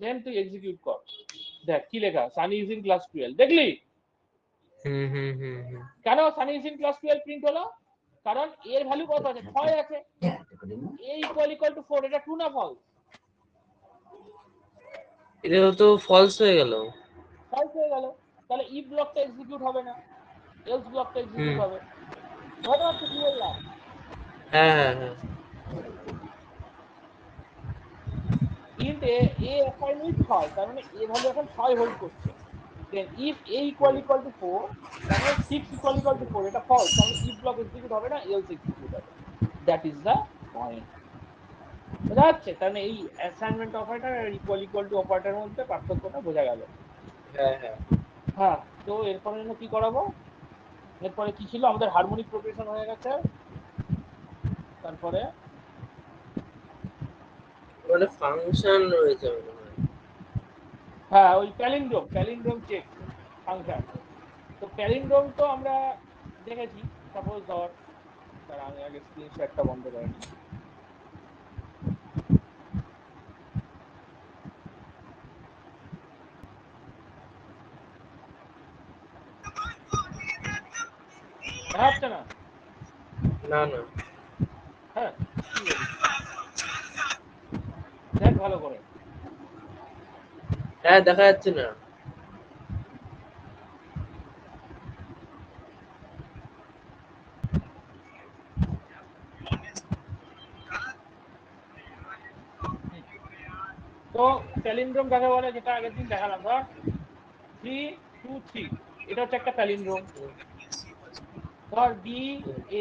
দেন তুই এক্সিকিউট কর। দেখ কি লেখা, সানি ইজ ইন ক্লাস 12। দেখলি কেন Sunny is in class 12 print হলো? কারণ এর ভ্যালু কত আছে? 6 আছে। এ ইকুয়াল ইকুয়াল টু 4, এটা ট্রু না ফলস? এটা তো ফলস হয়ে গেল। ফলস হয়ে গেল, তাহলে ইফ ব্লকটা এক্সিকিউট হবে না, এলস ব্লকটা এক্সিকিউট হবে। বুঝতে পারছো কি বললাম? হ্যাঁ হ্যাঁ হ্যাঁ। ইন্ট এ অ্যাসাইন উইথ 6, তার মানে এ ভ্যালু এখন 6 হোল্ড করছে। Then if a equal equal to 4, তার মানে 6 ইকুয়াল ইকুয়াল টু 4, এটা ফলস, তাহলে ইফ ব্লক এক্সিকিউট হবে না, এলস এক্সিকিউট হবে। That is the point. বোঝা যাচ্ছে? তার মানে এই অ্যাসাইনমেন্ট অপারেটর আর ইকুয়াল ইকুয়াল টু অপারেটরের মধ্যে পার্থক্যটা বোঝা গেল। হ্যাঁ হ্যাঁ। হ্যাঁ, তো এরপরে জন্য কি করাবো? এরপরে কি ছিল? আমাদের হারমোনিক প্রোগ্রেশন হয়ে গেছে। তারপরে মানে ফাংশন রয়েছে মনে হয়। হ্যাঁ, ওই প্যালিন্ড্রোম চেক ফাংশন। তো প্যালিন্ড্রোম তো আমরা দেখেছি। সাপোজ ধর, দাঁড়া আমি আগে স্ক্রিন শেয়ারটা বন্ধ করে নিই। দেখা যাচ্ছে না? না না। হ্যাঁ, কি বলিস? দেখ ভালো করে। হ্যাঁ দেখা যাচ্ছে না। তো প্যালিন্ড্রোম কাকে বলে? যেটা আগের দিন দেখালাম, ধর 3 2 3, এটা হচ্ছে একটা প্যালিন্ড্রোম। ধর বি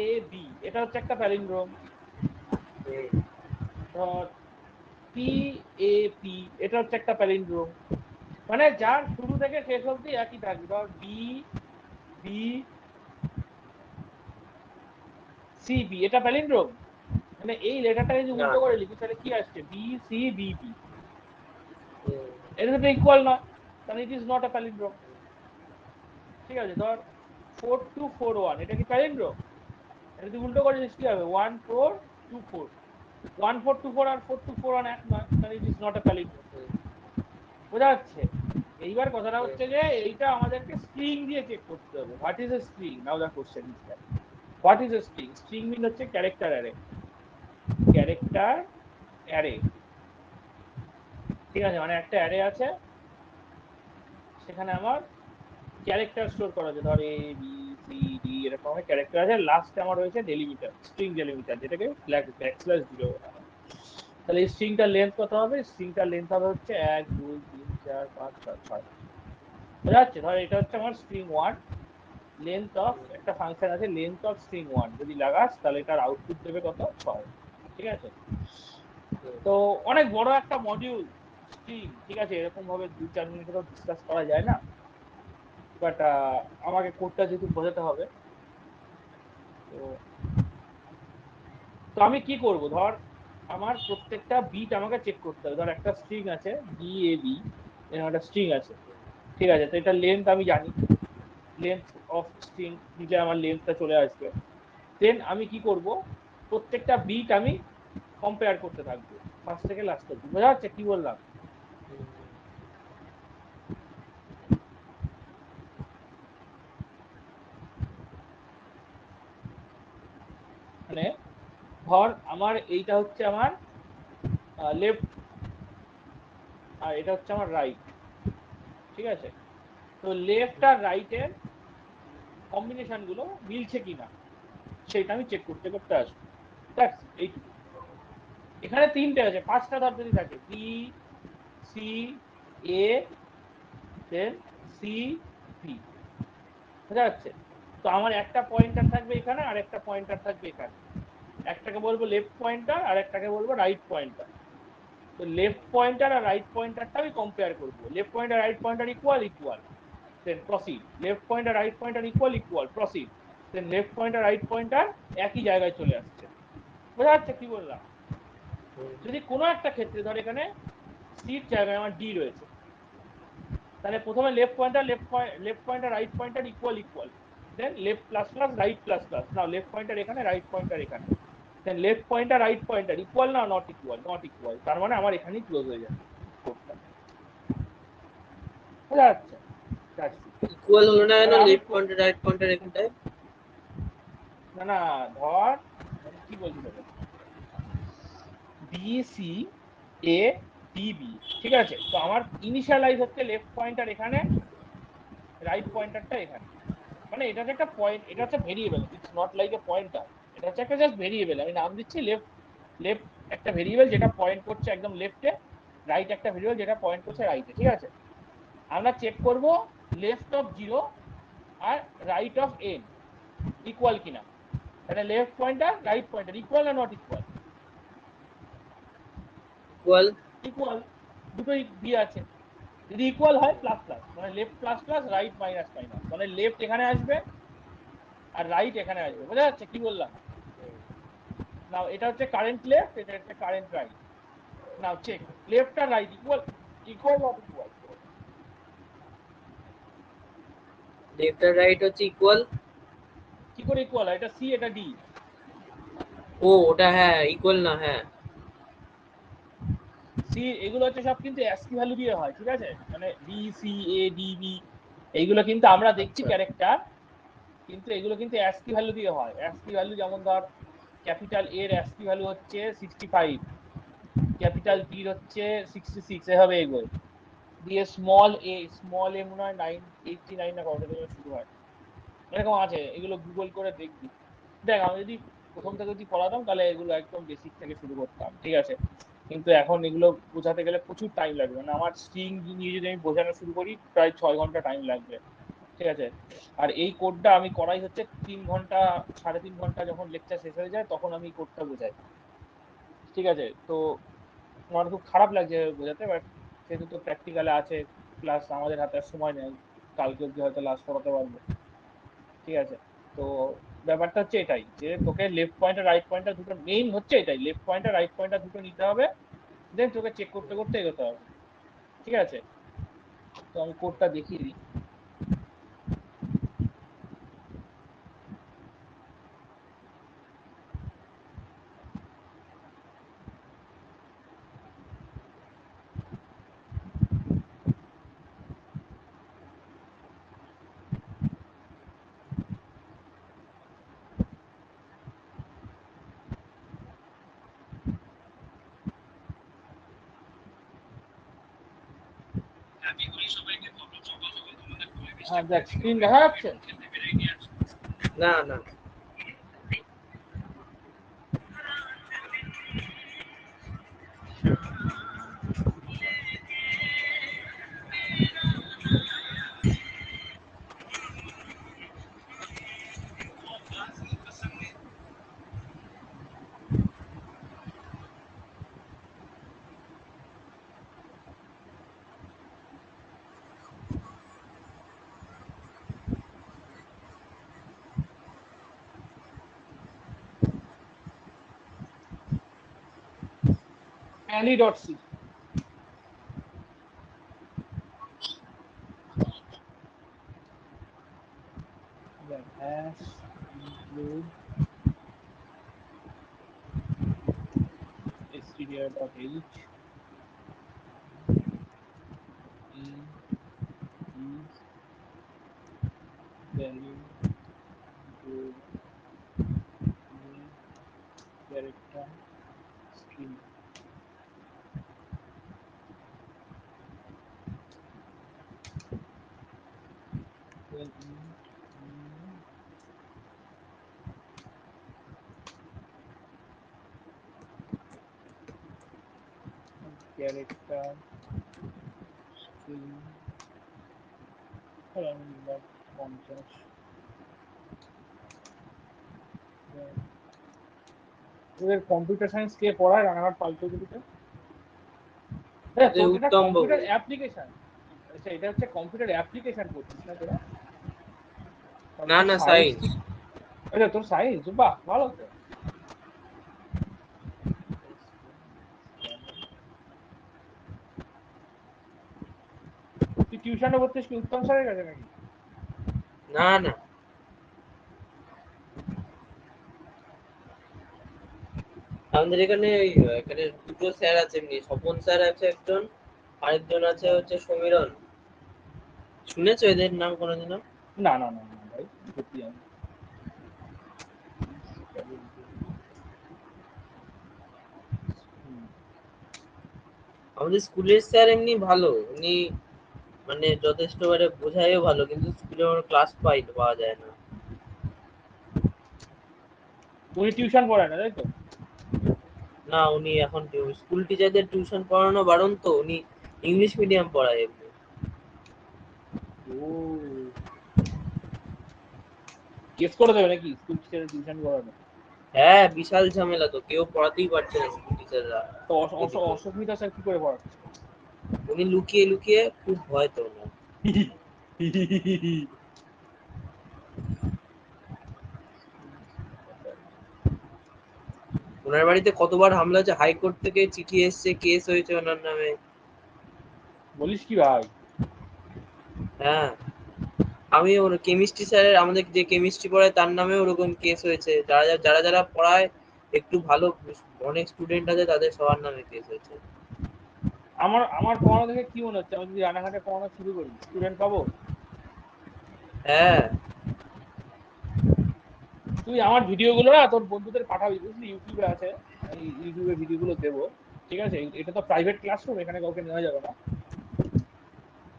এ বি, এটা হচ্ছে একটা প্যালিন্ড্রোম। ধর পি এ পি, এটা হচ্ছে একটা প্যালিন্ড্রোম। মানে যার শুরু থেকে শেষ অবধি একই থাকবে। ধর বি বি সি বি, এটা প্যালিন্ড্রোম। মানে এই লেটারটাকে যদি না। উল্টো করে লিখি তাহলে কি আসছে, বি সি বি বি, হুম, এটা তো ইকুয়াল নয়, তাহলে it is not a palindrome. ঠিক আছে, ধর 4241 এটা কি প্যালিন্ড্রোম? এটা যদি উল্টো করে লিখিস কি হবে, 1424, 1424 আর 4241 এক নয়, তাহলে it is not a palindrome. হুম, বোঝা যাচ্ছে? এইবার কথাটা হুম, হচ্ছে যে এইটা আমাদেরকে স্ট্রিং দিয়ে চেক করতে হবে। What is a string? Now the question is that, what is a string? String mean হচ্ছে ক্যারেক্টার অ্যারে, ক্যারেক্টার অ্যারে। ঠিক আছে, মানে একটা অ্যারে আছে, সেখানে আমার ক্যারেক্টার স্টোর করা আছে, ধর এ বি সি ডি এরকম ক্যারেক্টার আছে, লাস্টে আমার রয়েছে ডেলিমিটার, স্ট্রিং ডেলিমিটার, যেটাকে ব্যাকস্ল্যাশ 0 বলা হয়। তাহলে এই স্ট্রিংটার লেন্থ কত হবে? স্ট্রিংটার লেন্থ হবে হচ্ছে 1 2 3 4 5 6 6। বোঝা যাচ্ছে? ধর এটা হচ্ছে আমার স্ট্রিং 1, লেন্থ অফ একটা ফাংশন আছে লেন্থ অফ স্ট্রিং 1, যদি লাগাস তাহলে এটার আউটপুট দেবে কত? 6। ঠিক আছে, হুম। তো অনেক বড় একটা মডিউল স্ট্রিং। ঠিক আছে, এরকম ভাবে 2-4 মিনিটেরও ডিসকাস করা যায় না, বাট আমাকে কোডটা যেহেতু বোঝাতে হবে, তো তো আমি কি করব, ধর আমার প্রত্যেকটা বিট আমাকে চেক করতে হবে। ধর একটা স্ট্রিং আছে বি এ বি, এরকম একটা স্ট্রিং আছে। ঠিক আছে, তো এটা লেন্থ আমি জানি, লেন্থ অফ স্ট্রিং দিলে আমার লেন্থটা চলে আসবে। দেন আমি কি করব, প্রত্যেকটা বিট আমি কম্পেয়ার করতে থাকবো ফার্স্ট থেকে লাস্ট অব্দি। বোঝা যাচ্ছে কি বললাম? মানে ধর আমার এইটা হচ্ছে আমার লেফট, আর এটা হচ্ছে আমার রাইট। ঠিক আছে, তো লেফট আর রাইট এর কম্বিনেশন গুলো মিলছে কিনা সেটা আমি চেক করতে করতে আসবো। এইটুকু। এখানে তিনটে আছে, পাঁচটা ধর যদি থাকে, বি সি এ দেন সি বি। বোঝা যাচ্ছে? তো আমার একটা পয়েন্টার থাকবে এখানে, আর একটা পয়েন্টার থাকবে এখানে। একটাকে বলবো লেফট পয়েন্টার, আর একটাকে বলবো রাইট পয়েন্টার। তো লেফট পয়েন্টার আর রাইট পয়েন্টারটা আমি কম্পেয়ার করবো। Left pointer right pointer equal equal, then proceed. Left pointer right pointer equal equal, proceed. Then left pointer right pointer একই জায়গায় চলে আসছে। বোঝা যাচ্ছে কি বললাম? যদি কোনো একটা ক্ষেত্রে ধর এখানে সির জায়গায় আমার ডি রয়েছে, তাহলে প্রথমে left pointer right pointer equal equal, then left plus plus right plus plus. Now left pointer এখানে, রাইট পয়েন্টার এখানে, then left pointer right pointer equal না নট ইকুয়াল? নট ইকুয়াল, তার মানে আমার এখানেই ক্লোজ হয়ে যাবে কোডটা। বোঝা যাচ্ছে? ইকুয়াল হলো না কেন এবার আমি লেফট পয়েন্টার রাইট পয়েন্টার এখানটায়? না না, ধর আমি কি বলছি তোকে, B C A D B. ঠিক আছে, তো আমার ইনিশিয়ালাইজ হচ্ছে লেফট পয়েন্টার এখানে, রাইট পয়েন্টারটা এখানে। মানে এটা হচ্ছে একটা পয়েন্ট, এটা হচ্ছে variable, it's not like a pointer. এটা হচ্ছে একটা জাস্ট ভেরিয়েবল, আমি নাম দিচ্ছি লেফট। লেফট একটা ভেরিয়েবল যেটা পয়েন্ট করছে একদম লেফটে, রাইট একটা ভেরিয়েবল যেটা পয়েন্ট করছে রাইটে। ঠিক আছে, আমরা চেক করব লেফট অফ 0 আর রাইট অফ এন ইকুয়াল কিনা। তাহলে left pointer right pointer equal না নট ইকুয়াল? ইকুয়াল। ইকুয়াল, দুটোই বি আছে। যদি ইকুয়াল হয় প্লাস প্লাস, মানে left plus plus right minus minus, মানে লেফট এখানে আসবে আর রাইট এখানে আসবে। বোঝা যাচ্ছে কি বললাম? নাও এটা হচ্ছে কারেন্ট লেফট, এটা হচ্ছে current right. Now check, left আর right equal, equal not equal? Left আর রাইট হচ্ছে ইকুয়াল। কি করে ইকুয়াল হয়? এটা সি এটা ডি। ও ওটা হ্যাঁ ইকুয়াল না, হ্যাঁ। সি এগুলো হচ্ছে সব কিন্তু অ্যাস্কি ভ্যালু দিয়ে হয়। ঠিক আছে, মানে B C A D B এইগুলো কিন্তু আমরা দেখছি আচ্ছা। ক্যারেক্টার, কিন্তু এগুলো কিন্তু অ্যাস্কি ভ্যালু দিয়ে হয়। অ্যাস্কি ভ্যালু যেমন ধর ক্যাপিটাল এর অ্যাস্কি ভ্যালু হচ্ছে 65, ক্যাপিটাল টির হচ্ছে 66, এভাবে এগোয়। দিয়ে স্মল এ মনে হয় 989 না কত থেকে শুরু হয়, এরকম আছে। এগুলো গুগল করে দেখবি। দেখ আমি যদি প্রথম থেকে যদি পড়াতাম তাহলে এগুলো একদম বেসিক থেকে শুরু করতাম। ঠিক আছে, কিন্তু এখন এগুলো বোঝাতে গেলে প্রচুর টাইম লাগবে। মানে আমার স্ট্রিং নিয়ে যদি আমি বোঝানো শুরু করি প্রায় 6 ঘন্টা টাইম লাগবে। ঠিক আছে, আর এই কোডটা আমি করাই হচ্ছে 3 ঘন্টা, 3.5 ঘন্টা, যখন লেকচার শেষ হয়ে যায় তখন আমি কোডটা বোঝাই। ঠিক আছে, তো আমার খুব খারাপ লাগছে বোঝাতে, বাট সেহেতু তো প্র্যাকটিক্যালে আছে, প্লাস আমাদের হাতে আর সময় নেই, কালকে অব্দি হয়তো লাস্ট করাতে পারবো। ঠিক আছে, তো ব্যাপারটা হচ্ছে এটাই যে তোকে লেফট পয়েন্টার রাইট পয়েন্টার দুটো মেইন হচ্ছে এটাই, লেফট পয়েন্টার রাইট পয়েন্টার দুটো নিতে হবে, দেন তোকে চেক করতে করতে এগোতে হবে। ঠিক আছে, তো আমি কোডটা দেখিয়ে দিই। হ্যাঁ দেখ, স্ক্রিন দেখা যাচ্ছে? না না, Tally.c, then hash include stdio.h is value include character string, then character string number 50, ওদের কম্পিউটার সায়েন্স কে পড়ায় রানাঘাট পাল্টুগুলিতে? হ্যাঁ, তোর এটা উত্তম বাবু। Computer application. আচ্ছা, এটা হচ্ছে কম্পিউটার অ্যাপ্লিকেশন করছিস না তোরা? না না, সায়েন্স। আচ্ছা, তোর সায়েন্স, বাহ ভালো তো। তুই টিউশনে করছিস কি উত্তম স্যারের কাছে নাকি? না না, আমাদের এখানে এখানে দুটো স্যার আছে এমনি, স্বপন স্যার আছে একজন, আরেকজন আছে হচ্ছে সমীরণ। শুনেছো এদের নাম কোনোদিনও? না না না না ভাই, সত্যি আমি আমাদের স্কুলের স্যার এমনি ভালো, উনি মানে যথেষ্ট মানে বোঝায়ও ভালো, কিন্তু স্কুলে আমার ক্লাস পাওয়া যায় না। উনি টিউশন পড়ায় না, তাই তো? না, উনি এখন স্কুল টিচারদের টিউশন পড়ানো বারণ, তো উনি ইংলিশ মিডিয়াম পড়ায় এমনি। ও, কেস করে দেবে নাকি স্কুল টিচারের টিউশন পড়ানো? হ্যাঁ, বিশাল ঝামেলা, তো কেউ পড়াতেই পারছে না স্কুল টিচাররা। তো অসুবিধা স্যার কি করে পড়াচ্ছে? উনি লুকিয়ে লুকিয়ে, খুব ভয় তো ওনার। ওনার বাড়িতে কতবার হামলা হয়েছে, হাইকোর্ট থেকে চিঠি এসছে, কেস হয়েছে ওনার নামে। বলিস কি ভাই? হ্যাঁ, আমি ওর কেমিস্ট্রি স্যারের, আমাদের যে কেমিস্ট্রি পড়ায় তার নামে ওরকম কেস হয়েছে। যারা যারা যারা পড়ায় একটু ভালো, অনেক স্টুডেন্ট আছে, তাদের সবার নামে কেস হয়েছে। আমার আমার পড়ানো দেখে কি মনে হচ্ছে আমি যদি রানাঘাটে পড়ানো শুরু করি স্টুডেন্ট পাবো? হ্যাঁ, তুই আমার ভিডিও গুলো না তোর বন্ধুদের পাঠাবি, বুঝলি? ইউটিউবে আছে, আমি ইউটিউবে ভিডিও গুলো দেবো। ঠিক আছে, এটা তো প্রাইভেট ক্লাসরুম, এখানে কাউকে নেওয়া যাবে না।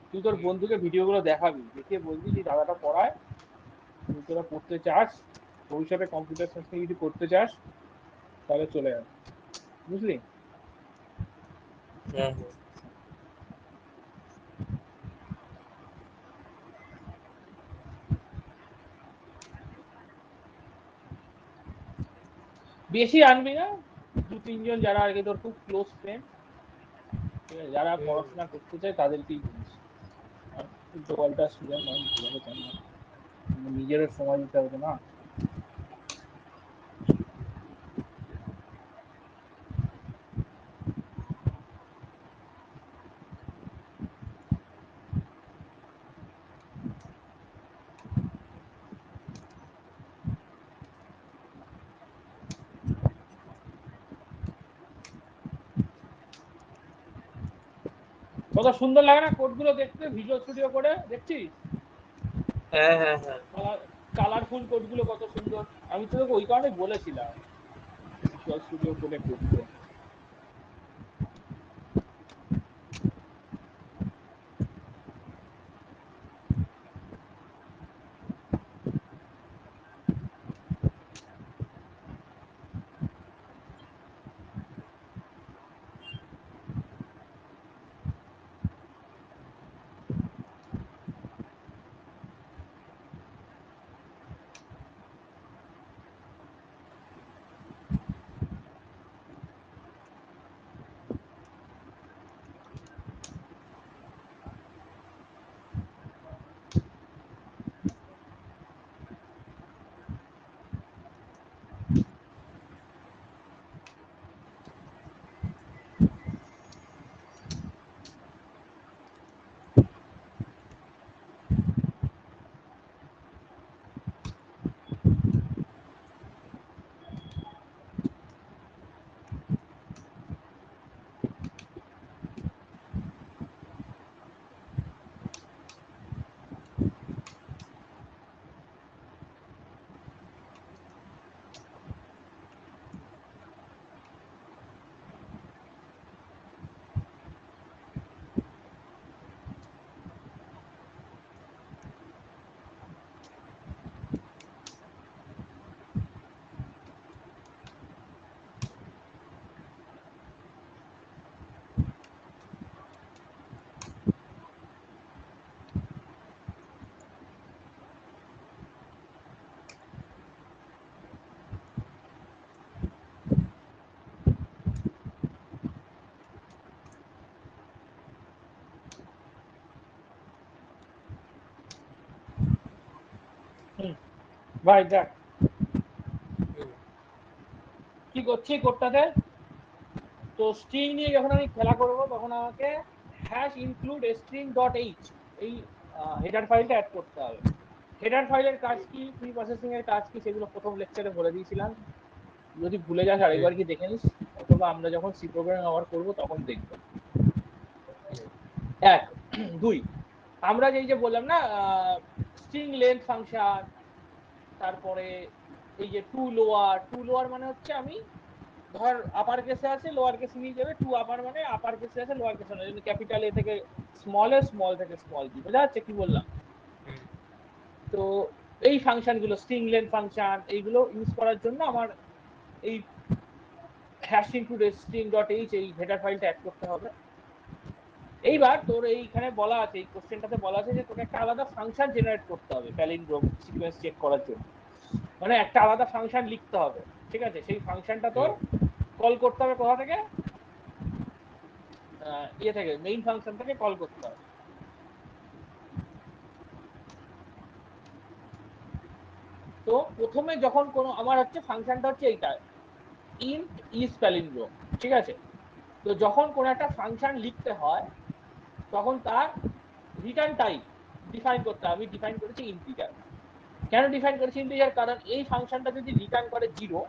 তুই তোর বন্ধুকে ভিডিও গুলো দেখাবি, দেখিয়ে বলবি যে দাদাটা পড়ায়, তুই তোরা পড়তে চাস, ভবিষ্যতে কম্পিউটার সায়েন্স নিয়ে যদি করতে চাস তাহলে চলে যাবে, বুঝলি? হ্যাঁ, বেশি আনবি না, দু তিনজন যারা আর কি তোর খুব ক্লোজ ফ্রেন্ড, ঠিক আছে, যারা পড়াশোনা করতে চায় তাদেরকেই বলিস। আর উল্টো পাল্টা স্টুডেন্ট আমি বোঝাতে চাই না, নিজেরও সময় দিতে হবে না। কত সুন্দর লাগে না কোডগুলো দেখতে, ভিজুয়াল স্টুডিও করে দেখছিস? হ্যাঁ হ্যাঁ হ্যাঁ। কালারফুল কোডগুলো কত সুন্দর। আমি তো তোকে ওই কারণে বলেছিলাম ভিজুয়াল স্টুডিও কোডে করতে। ভাই দেখ কি করছি কোডটাতে। তো স্ট্রিং নিয়ে যখন আমি খেলা করব তখন আমাকে hash include string dot H এই হেডার ফাইলটা অ্যাড করতে হবে। হেডার ফাইলের কাজ কি, প্রি প্রসেসিং এর কাজ কি, সেগুলো প্রথম লেকচারে বলে দিয়েছিলাম। যদি ভুলে যাস আরেকবার কি দেখে নিস, অথবা আমরা যখন সি প্রোগ্রামিং আবার করবো তখন দেখবো। এক, দুই, আমরা যে বললাম না স্ট্রিং লেন্থ ফাংশন, তারপরে এই যে টু লোয়ার মানে হচ্ছে আমি ধর আপার কেসে আছে লোয়ার কেসে নিয়ে যাবে, টু আপার মানে আপার কেসে আছে লোয়ার কেসে মানে ক্যাপিটাল এ থেকে স্মল এ, স্মল থেকে স্মল বি, বোঝা যাচ্ছে কি বললাম? তো এই ফাংশন গুলো স্ট্রিং লেন্থ ফাংশন এইগুলো ইউজ করার জন্য আমার এই hash include string dot H এই হেডার ফাইলটা অ্যাড করতে হবে। এইবার তোর এইখানে বলা আছে, এই কোশ্চেনটাতে বলা আছে যে তোকে একটা আলাদা ফাংশন জেনারেট করতে হবে প্যালিন্ড্রোম সিকোয়েন্স চেক করার জন্য, মানে একটা আলাদা ফাংশন লিখতে হবে। ঠিক আছে, সেই ফাংশনটা তোর কল করতে হবে কোথা থেকে, ইয়ে থেকে, মেইন ফাংশন থেকে কল করতে হবে। তো প্রথমে যখন কোনো আমার হচ্ছে ফাংশনটা হচ্ছে এইটা ইন্ট ইজ প্যালিন্ড্রোম, ঠিক আছে। তো যখন কোনো একটা ফাংশন লিখতে হয় তখন তার রিটার্ন টাইপ ডিফাইন করতে হবে। আমি ডিফাইন করেছি ইন্টিজার। কেন ডিফাইন করেছি ইন্টিজার? কারণ এই ফাংশনটা যদি রিটার্ন করে 0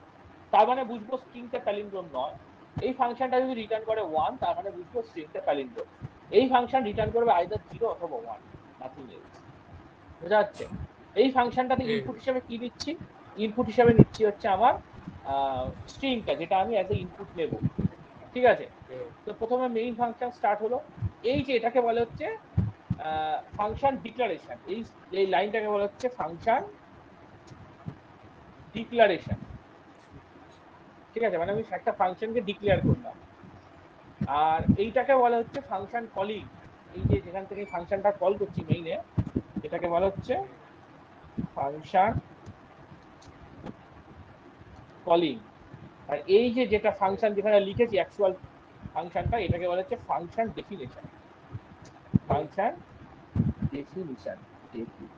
তার মানে বুঝবো স্ট্রিংটা প্যালিন্ড্রোম নয়। এই ফাংশনটা যদি রিটার্ন করে 1 তার মানে বুঝবো স্ট্রিংটা প্যালিন্ড্রোম। এই ফাংশন রিটার্ন করবে আইদার 0 অথবা 1, নাথিং এলস, বোঝা যাচ্ছে? এই ফাংশনটাতে ইনপুট হিসেবে কি নিচ্ছি, ইনপুট হিসেবে নিচ্ছি হচ্ছে আমার স্ট্রিংটা, যেটা আমি অ্যাজ এ ইনপুট নেব। ঠিক আছে, তো প্রথমে মেইন ফাংশন স্টার্ট হলো। এই যে এটাকে বলে হচ্ছে ফাংশন ডিক্লারেশন, এই লাইনটাকে বলা হচ্ছে ফাংশন ডিক্লারেশন। ঠিক আছে, মানে আমি একটা ফাংশনকে ডিক্লেয়ার করলাম। আর এইটাকে বলা হচ্ছে ফাংশন কলিং, এই যে যেখান থেকে ফাংশনটা কল করছি মেইনে, এটাকে বলা হচ্ছে ফাংশন কলিং। আর এই যে যেটা ফাংশন যেখানে লিখেছি অ্যাকচুয়াল ফাংশনটা, এটাকে বলা হচ্ছে function definition. Function definition,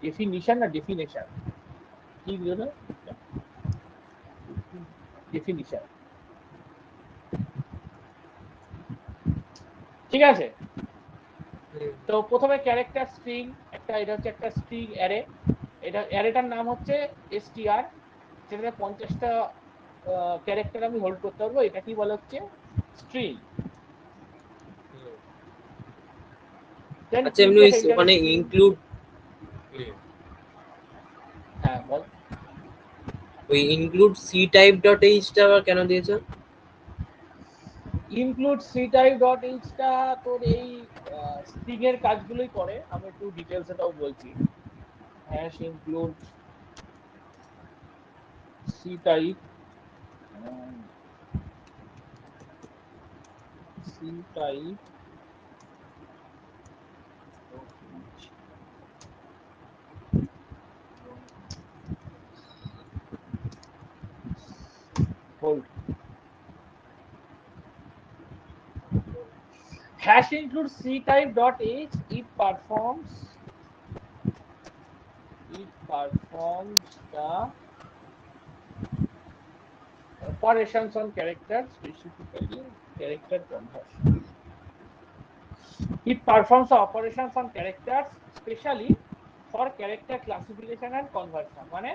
definition না ডেফিনেশন, কি দিল না, ডেফিনিশন। ঠিক আছে, তো প্রথমে ক্যারেক্টার স্ট্রিং একটা, এটা হচ্ছে একটা স্ট্রিং অ্যারে। এটা অ্যারেটার নাম হচ্ছে str, সেখানে 50টা ক্যারেক্টার আমি হোল্ড করতে পারবো, এটা কি বলা হচ্ছে স্ট্রিং। দেন আচ্ছা এমনি প্রিন্টএফ এন্টার ওখানে স্ট্রিং। ইনক্লুড হ্যাঁ বল। ওই ইনক্লুড সি টাইপ ডট এইচটা আবার কেন দিয়েছো? Include C type dot H টা তোর এই স্ট্রিং এর কাজগুলোই করে, আমি একটু ডিটেলস এটাও বলছি। Hash include C type, C type hold. hash include c type dot h, it performs the operations on characters, specifically character conversion. It performs the operations on characters specially for character classification and conversion. মানে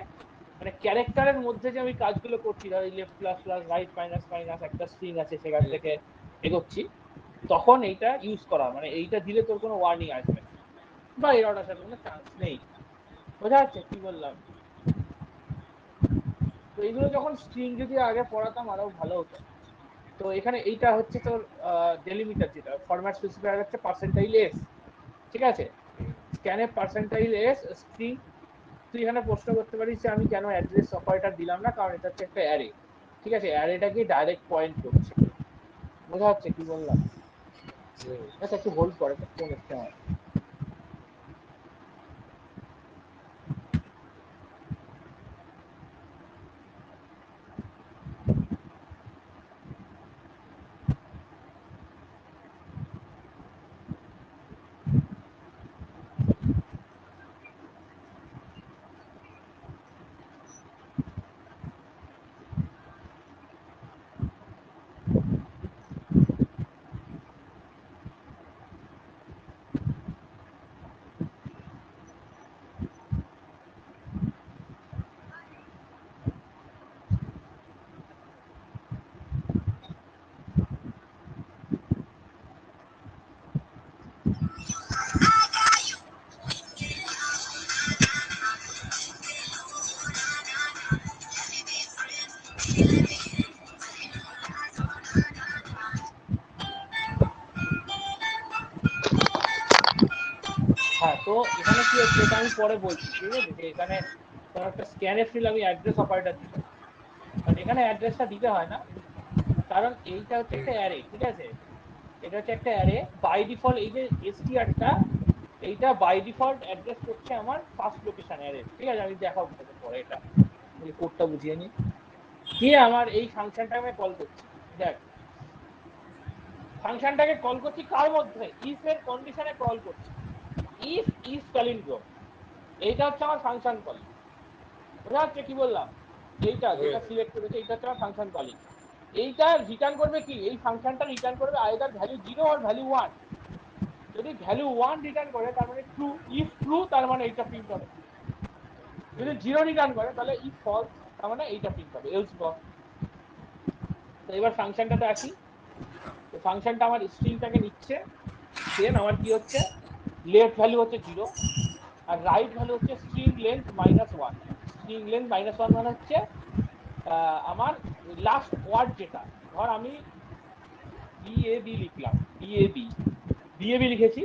মানে ক্যারেক্টারের মধ্যে যে আমি কাজগুলো করছি, ধর left plus plus right minus minus একটা স্ট্রিং আছে সেখান থেকে এগোচ্ছি, তখন এইটা ইউজ করা, মানে এইটা দিলে তোর কোনো ওয়ার্নিং আসবে না বা এরর আসার কোনো চান্স নেই। বোঝা যাচ্ছে কি বললাম? তো এইগুলো যখন স্ট্রিং যদি আগে পড়াতাম আরো ভালো হতো। তো এখানে এইটা হচ্ছে তোর ডেলিমিটার, যেটা ফরম্যাট স্পেসিফায়ার হচ্ছে পার্সেন্টাইল এস, ঠিক আছে? স্ক্যানে পার্সেন্টাইল এস স্ট্রিং। তুই এখানে প্রশ্ন করতে পারিস যে আমি কেন অ্যাড্রেস অপারেটর দিলাম না, কারণ এটা হচ্ছে একটা অ্যারে, ঠিক আছে? অ্যারেটাকে ডাইরেক্ট পয়েন্ট করছে। বোঝা যাচ্ছে কি বললাম? আচ্ছা একটু হোল্ড করে, একটা ফোন এসছে আমার। হ্যাঁ, তো এখানে কি হচ্ছে এটা আমি পরে বলছি, ঠিক আছে? যে এখানে তোর একটা স্ক্যানে ফিল আমি অ্যাড্রেস অপারেটর দিলাম, বাট এখানে অ্যাড্রেসটা দিতে হয় না, কারণ এইটা হচ্ছে একটা অ্যারে, ঠিক আছে? এটা হচ্ছে একটা অ্যারে বাই ডিফল্ট। এই যে এসটিআরটা, এইটা বাই ডিফল্ট অ্যাড্রেস করছে আমার ফার্স্ট লোকেশন অ্যারে, ঠিক আছে? আমি দেখাবো তোকে পরে, এটা কোডটা বুঝিয়ে নি। দিয়ে আমার এই ফাংশনটা আমি কল করছি, দেখ ফাংশনটাকে কল করছি কার মধ্যে, ইফ এর কন্ডিশনে কল করছি, ইফ প্যালিন্ড্রোম, এইটা হচ্ছে আমার ফাংশন কলিং। বোঝা যাচ্ছে কি বললাম? এইটা যেটা সিলেক্ট করেছে এইটা হচ্ছে আমার ফাংশন কলিং। এইটা রিটার্ন করবে কি, এই ফাংশনটা রিটার্ন করবে আইদার ভ্যালু 0 আর ভ্যালু 1। যদি ভ্যালু 1 রিটার্ন করে তার মানে ট্রু, ইফ ট্রু তার মানে এইটা প্রিন্ট হবে। যদি 0 রিটার্ন করে তাহলে ইফ ফলস, তার মানে এইটা প্রিন্ট হবে, এলস নট। তো এবার ফাংশনটাতে আসি। তো ফাংশনটা আমার স্ট্রিংটাকে নিচ্ছে, দেন আমার কি হচ্ছে, লেফট ভ্যালু হচ্ছে 0 আর রাইট ভ্যালু হচ্ছে স্ট্রিং লেন্থ -1। স্ট্রিং লেন্থ -1 মানে হচ্ছে আমার লাস্ট ওয়ার্ড যেটা, ধর আমি বিএবি লিখলাম, বিএবি লিখেছি,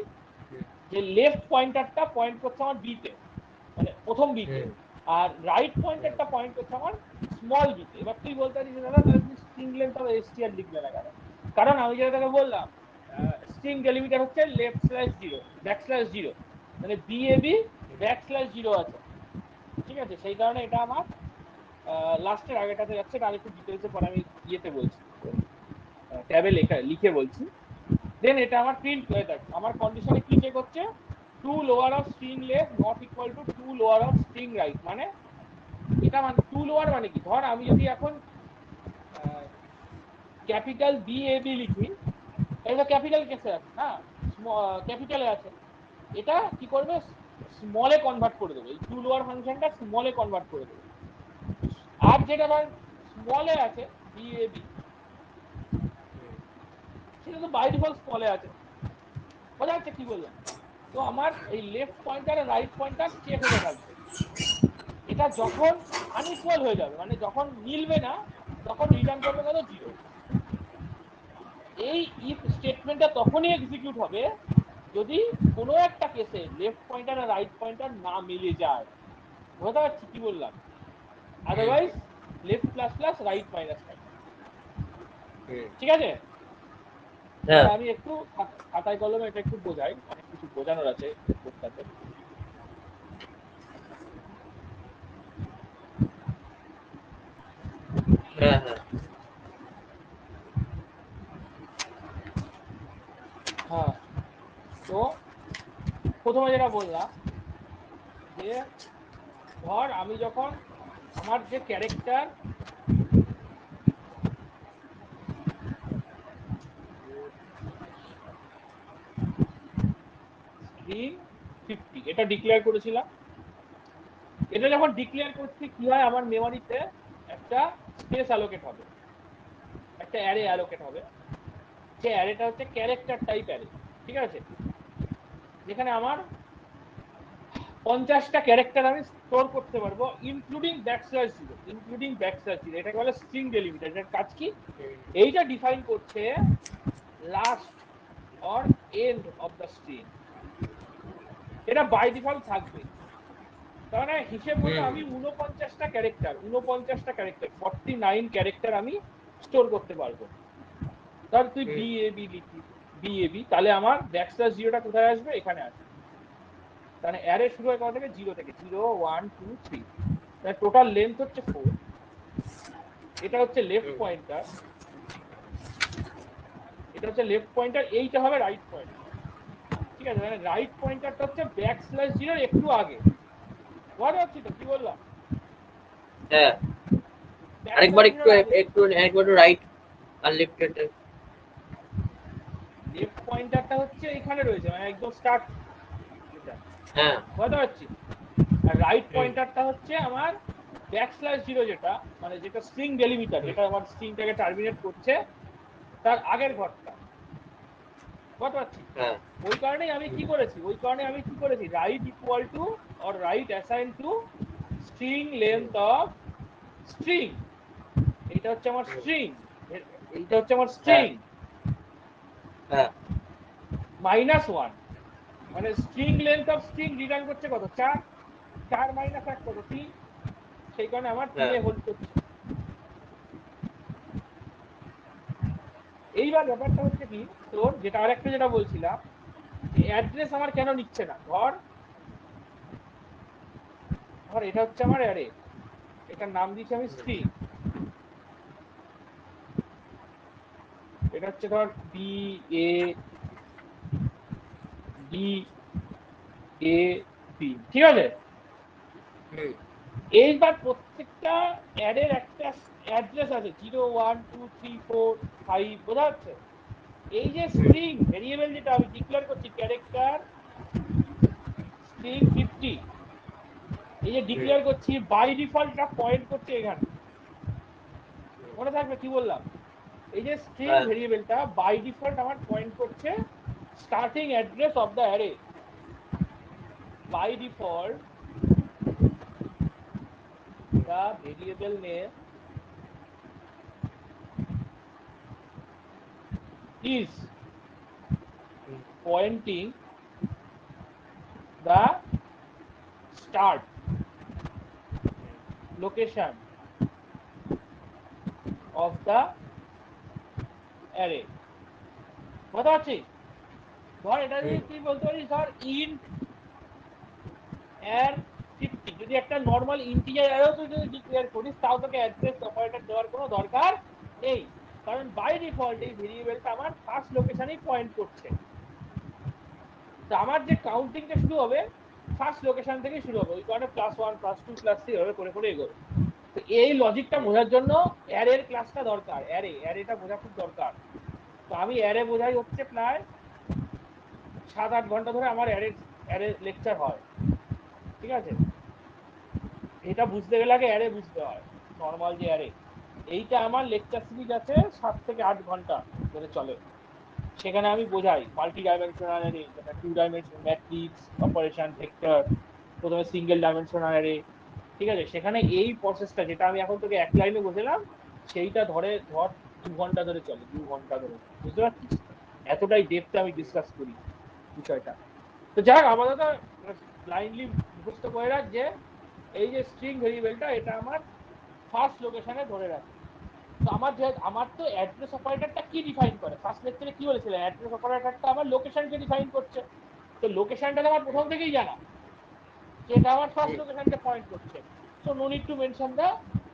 যে লেফট পয়েন্টারটা পয়েন্ট করছে আমার বিতে, মানে প্রথম বিতে, আর রাইট পয়েন্টারটা পয়েন্ট করছে আমার স্মল বিতে। এবার তুই বলতে পারিস দাদা তাহলে তুমি স্ট্রিং লেন্থ অফ এসটিআর লিখলে না কেন? কারণ আমি যেটা তোকে বললাম, স্ট্রিং ডেলিমিটার হচ্ছে লেফট/0 ব্যাকস্ল্যাশ 0, মানে বিএবি ব্যাকস্ল্যাশ 0 আছে, ঠিক আছে? সেই কারণে এটা আমার লাস্টের আগেটাতে যাচ্ছে। আর একটু ডিটেলসে পরে আমি ইয়েতে বলছি, ট্যাবে লিখে বলছি। দেন এটা আমার প্রিন্ট, আমার কন্ডিশনে কি চেক হচ্ছে, to lower of string left not equal to to lower of string right. মানে এটা মানে টু লোয়ার মানে কি, ধর আমি যদি এখন ক্যাপিটাল বি এ বি লিখি, এটা ক্যাপিটাল কেসে আছে না, ক্যাপিটালে আছে, এটা কি করবে, স্মলে কনভার্ট করে দেবে, এই টু লোয়ার ফাংশনটা স্মলে কনভার্ট করে দেবে। আর যেটা ধর স্মলে আছে বি এ বি, সেটা তো বাই ডিফল্ট স্মলে আছে। বোঝা যাচ্ছে কি বললাম? তো আমার এই লেফট পয়েন্টার আর রাইট পয়েন্টার চেক হতে থাকবে। এটা যখন আনইকুয়াল হয়ে যাবে, মানে যখন মিলবে না, তখন রিটার্ন করবে কত? 0। এই ইফ স্টেটমেন্টটা তখনই এক্সিকিউট হবে যদি কোনো একটা কেসে লেফট পয়েন্টার আর রাইট পয়েন্টার না মিলে যায়। বুঝতে পারছি কি বললাম? Otherwise left plus plus right minus minus. ঠিক আছে, হ্যাঁ আমি একটু খাতায় কলমে এটা একটু বোঝাই, অনেক কিছু বোঝানোর আছে কোডটাতে। হ্যাঁ হ্যাঁ হ্যাঁ, তো প্রথমে যেটা বললাম যে ধর আমি যখন আমার যে ক্যারেক্টার স্ট্রিং 50 এটা ডিক্লেয়ার করেছিলাম। এটা যখন ডিক্লেয়ার করছি কি হয়, আমার মেমোরিতে একটা স্পেস অ্যালোকেট হবে, একটা অ্যারে অ্যালোকেট হবে। যে অ্যারেটা হচ্ছে ক্যারেক্টার টাইপ অ্যারে। ঠিক আছে, যেখানে আমার 50টা ক্যারেক্টার আমি স্টোর করতে পারবো, including backslash zero. Including backslash zero এটাকে বলে স্ট্রিং ডেলিমিটার। এটার কাজ কি? এইটা ডিফাইন করছে last or end of the string. এটা বাই ডিফল্ট থাকবে। তার মানে হিসেব মতো আমি 49টা ক্যারেক্টার 49 ক্যারেক্টার আমি স্টোর করতে পারবো। ধর তুই বি এ বি লিখি, বি এ বি, তাহলে আমার ব্যাকস্ল্যাশ জিরোটা কোথায় আসবে? এখানে আসবে। তাহলে অ্যারে শুরু হয় কত থেকে? 0 থেকে। 0 1 2 3, তাহলে টোটাল লেন্থ হচ্ছে 4। এটা হচ্ছে লেফট পয়েন্টার, এটা হচ্ছে লেফট পয়েন্টার, এইটা হবে রাইট পয়েন্টার। ঠিক আছে, মানে রাইট পয়েন্টারটা হচ্ছে ব্যাকস্ল্যাশ জিরোর একটু আগে। বুঝতে পারছি তো কি বললাম? হ্যাঁ আরেকবার ব্যাকস্ল্যাশ একটু জিরোর আগে একটু একবার রাইট আর লেফট লেফট পয়েন্টারটা হচ্ছে এখানে রয়েছে, মানে একদম স্টার্ট এটা। হ্যাঁ বুঝতে পারছি। আর রাইট পয়েন্টারটা হচ্ছে আমার ব্যাকস্ল্যাশ জিরো, যেটা মানে যেটা স্ট্রিং ডেলিমিটার, যেটা আমার স্ট্রিংটাকে টার্মিনেট করছে, তার আগের ঘরটা। বুঝতে পারছি। হ্যাঁ ওই কারণেই আমি কি করেছি, right equal to or right assign to string length of string. এটা হচ্ছে আমার স্ট্রিং, এইটা হচ্ছে আমার হ্যাঁ স্ট্রিং হ্যাঁ -1। মানে string length of string return করছে কত? 4। 4 মাইনাস 1 কত? 3। সেই কারণে আমার 3 হ্যাঁ হোল্ড করছে। এইবার ব্যাপারটা হচ্ছে কি, তোর যেটা আরেকটা যেটা বলছিলাম, যে অ্যাড্রেস আমার কেন নিচ্ছে না। ধর ধর এটা হচ্ছে আমার অ্যারে, এটার নাম দিয়েছি আমি স্ট্রিং। এটা হচ্ছে ধর B A B A B, ঠিক আছে। এইবার প্রত্যেকটা অ্যারের একটা অ্যাড্রেস আছে, 0 1 2 3 4 5। বোঝা যাচ্ছে? এই যে স্ট্রিং ভেরিয়েবল যেটা আমি ডিক্লেয়ার করছি, ক্যারেক্টার স্ট্রিং 50, এই যে ডিক্লেয়ার করছি, বাই ডিফল্টটা পয়েন্ট করছে এখানে। মনে থাকবে কি বললাম? এই যে স্ট্রিং হ্যাঁ ভেরিয়েবলটা বাই ডিফল্ট আমার পয়েন্ট করছে starting address of the array. By default the variable name is pointing the start location of the array। বুঝতে পারছিস? ধর এটা যদি তুই বলতে পারিস, ধর ইন্ট অ্যার 50, যদি একটা নর্মাল ইন্টিজার অ্যারেও তুই যদি ডিক্লেয়ার করিস, তাও তোকে অ্যাড্রেস অপারেটর দেওয়ার কোনো দরকার নেই। কারণ বাই ডিফল্ট এই ভেরিয়েবলটা আমার ফার্স্ট লোকেশনেই পয়েন্ট করছে। তো আমার যে কাউন্টিংটা শুরু হবে ফার্স্ট লোকেশন থেকেই শুরু হবে। ওই কারণে +1 +2 +3 এভাবে করে করে এগোবে। তো এই লজিকটা বোঝার জন্য অ্যারের ক্লাসটা দরকার, অ্যারেটা বোঝা খুব দরকার। তো আমি অ্যারে বোঝাই হচ্ছে প্রায় 7-8 ঘন্টা ধরে আমার অ্যারে লেকচার হয়। ঠিক আছে, এটা বুঝতে গেলে আগে অ্যারে বুঝতে হয়। নর্মাল যে অ্যারে, এইটা আমার লেকচার সিরিজ আছে 7 থেকে 8 ঘন্টা ধরে চলে। সেখানে আমি বোঝাই মাল্টি ডাইমেনশনাল অ্যারে, যেটা 2 ডাইমেনশনাল ম্যাট্রিক্স, অপারেশন, ভেক্টর, প্রথমে সিঙ্গেল ডাইমেনশনাল অ্যারে। ঠিক আছে, সেখানে এই প্রসেসটা যেটা আমি এখন তোকে এক লাইনে বোঝালাম, সেইটা ধর 2 ঘন্টা ধরে চলে, 2 ঘন্টা ধরে। বুঝতে পারছিস? এতটাই ডেপথে আমি ডিসকাস করি বিষয়টা। তো যাক, আপাতত ব্লাইন্ডলি মুখস্থ করে রাখ যে এই যে স্ট্রিং ভেরিয়েবলটা, এটা আমার ফার্স্ট লোকেশনে ধরে রাখি। তো আমার তো অ্যাড্রেস অপারেটরটা কি ডিফাইন করে? ফার্স্ট লেকচারে কি বলেছিলাম? অ্যাড্রেস অপারেটরটা আমার লোকেশনকে ডিফাইন করছে। তো লোকেশনটা তো আমার প্রথম থেকেই জানা, যেটা আমার ফার্স্ট লোকেশনকে পয়েন্ট করছে। So no need to mention the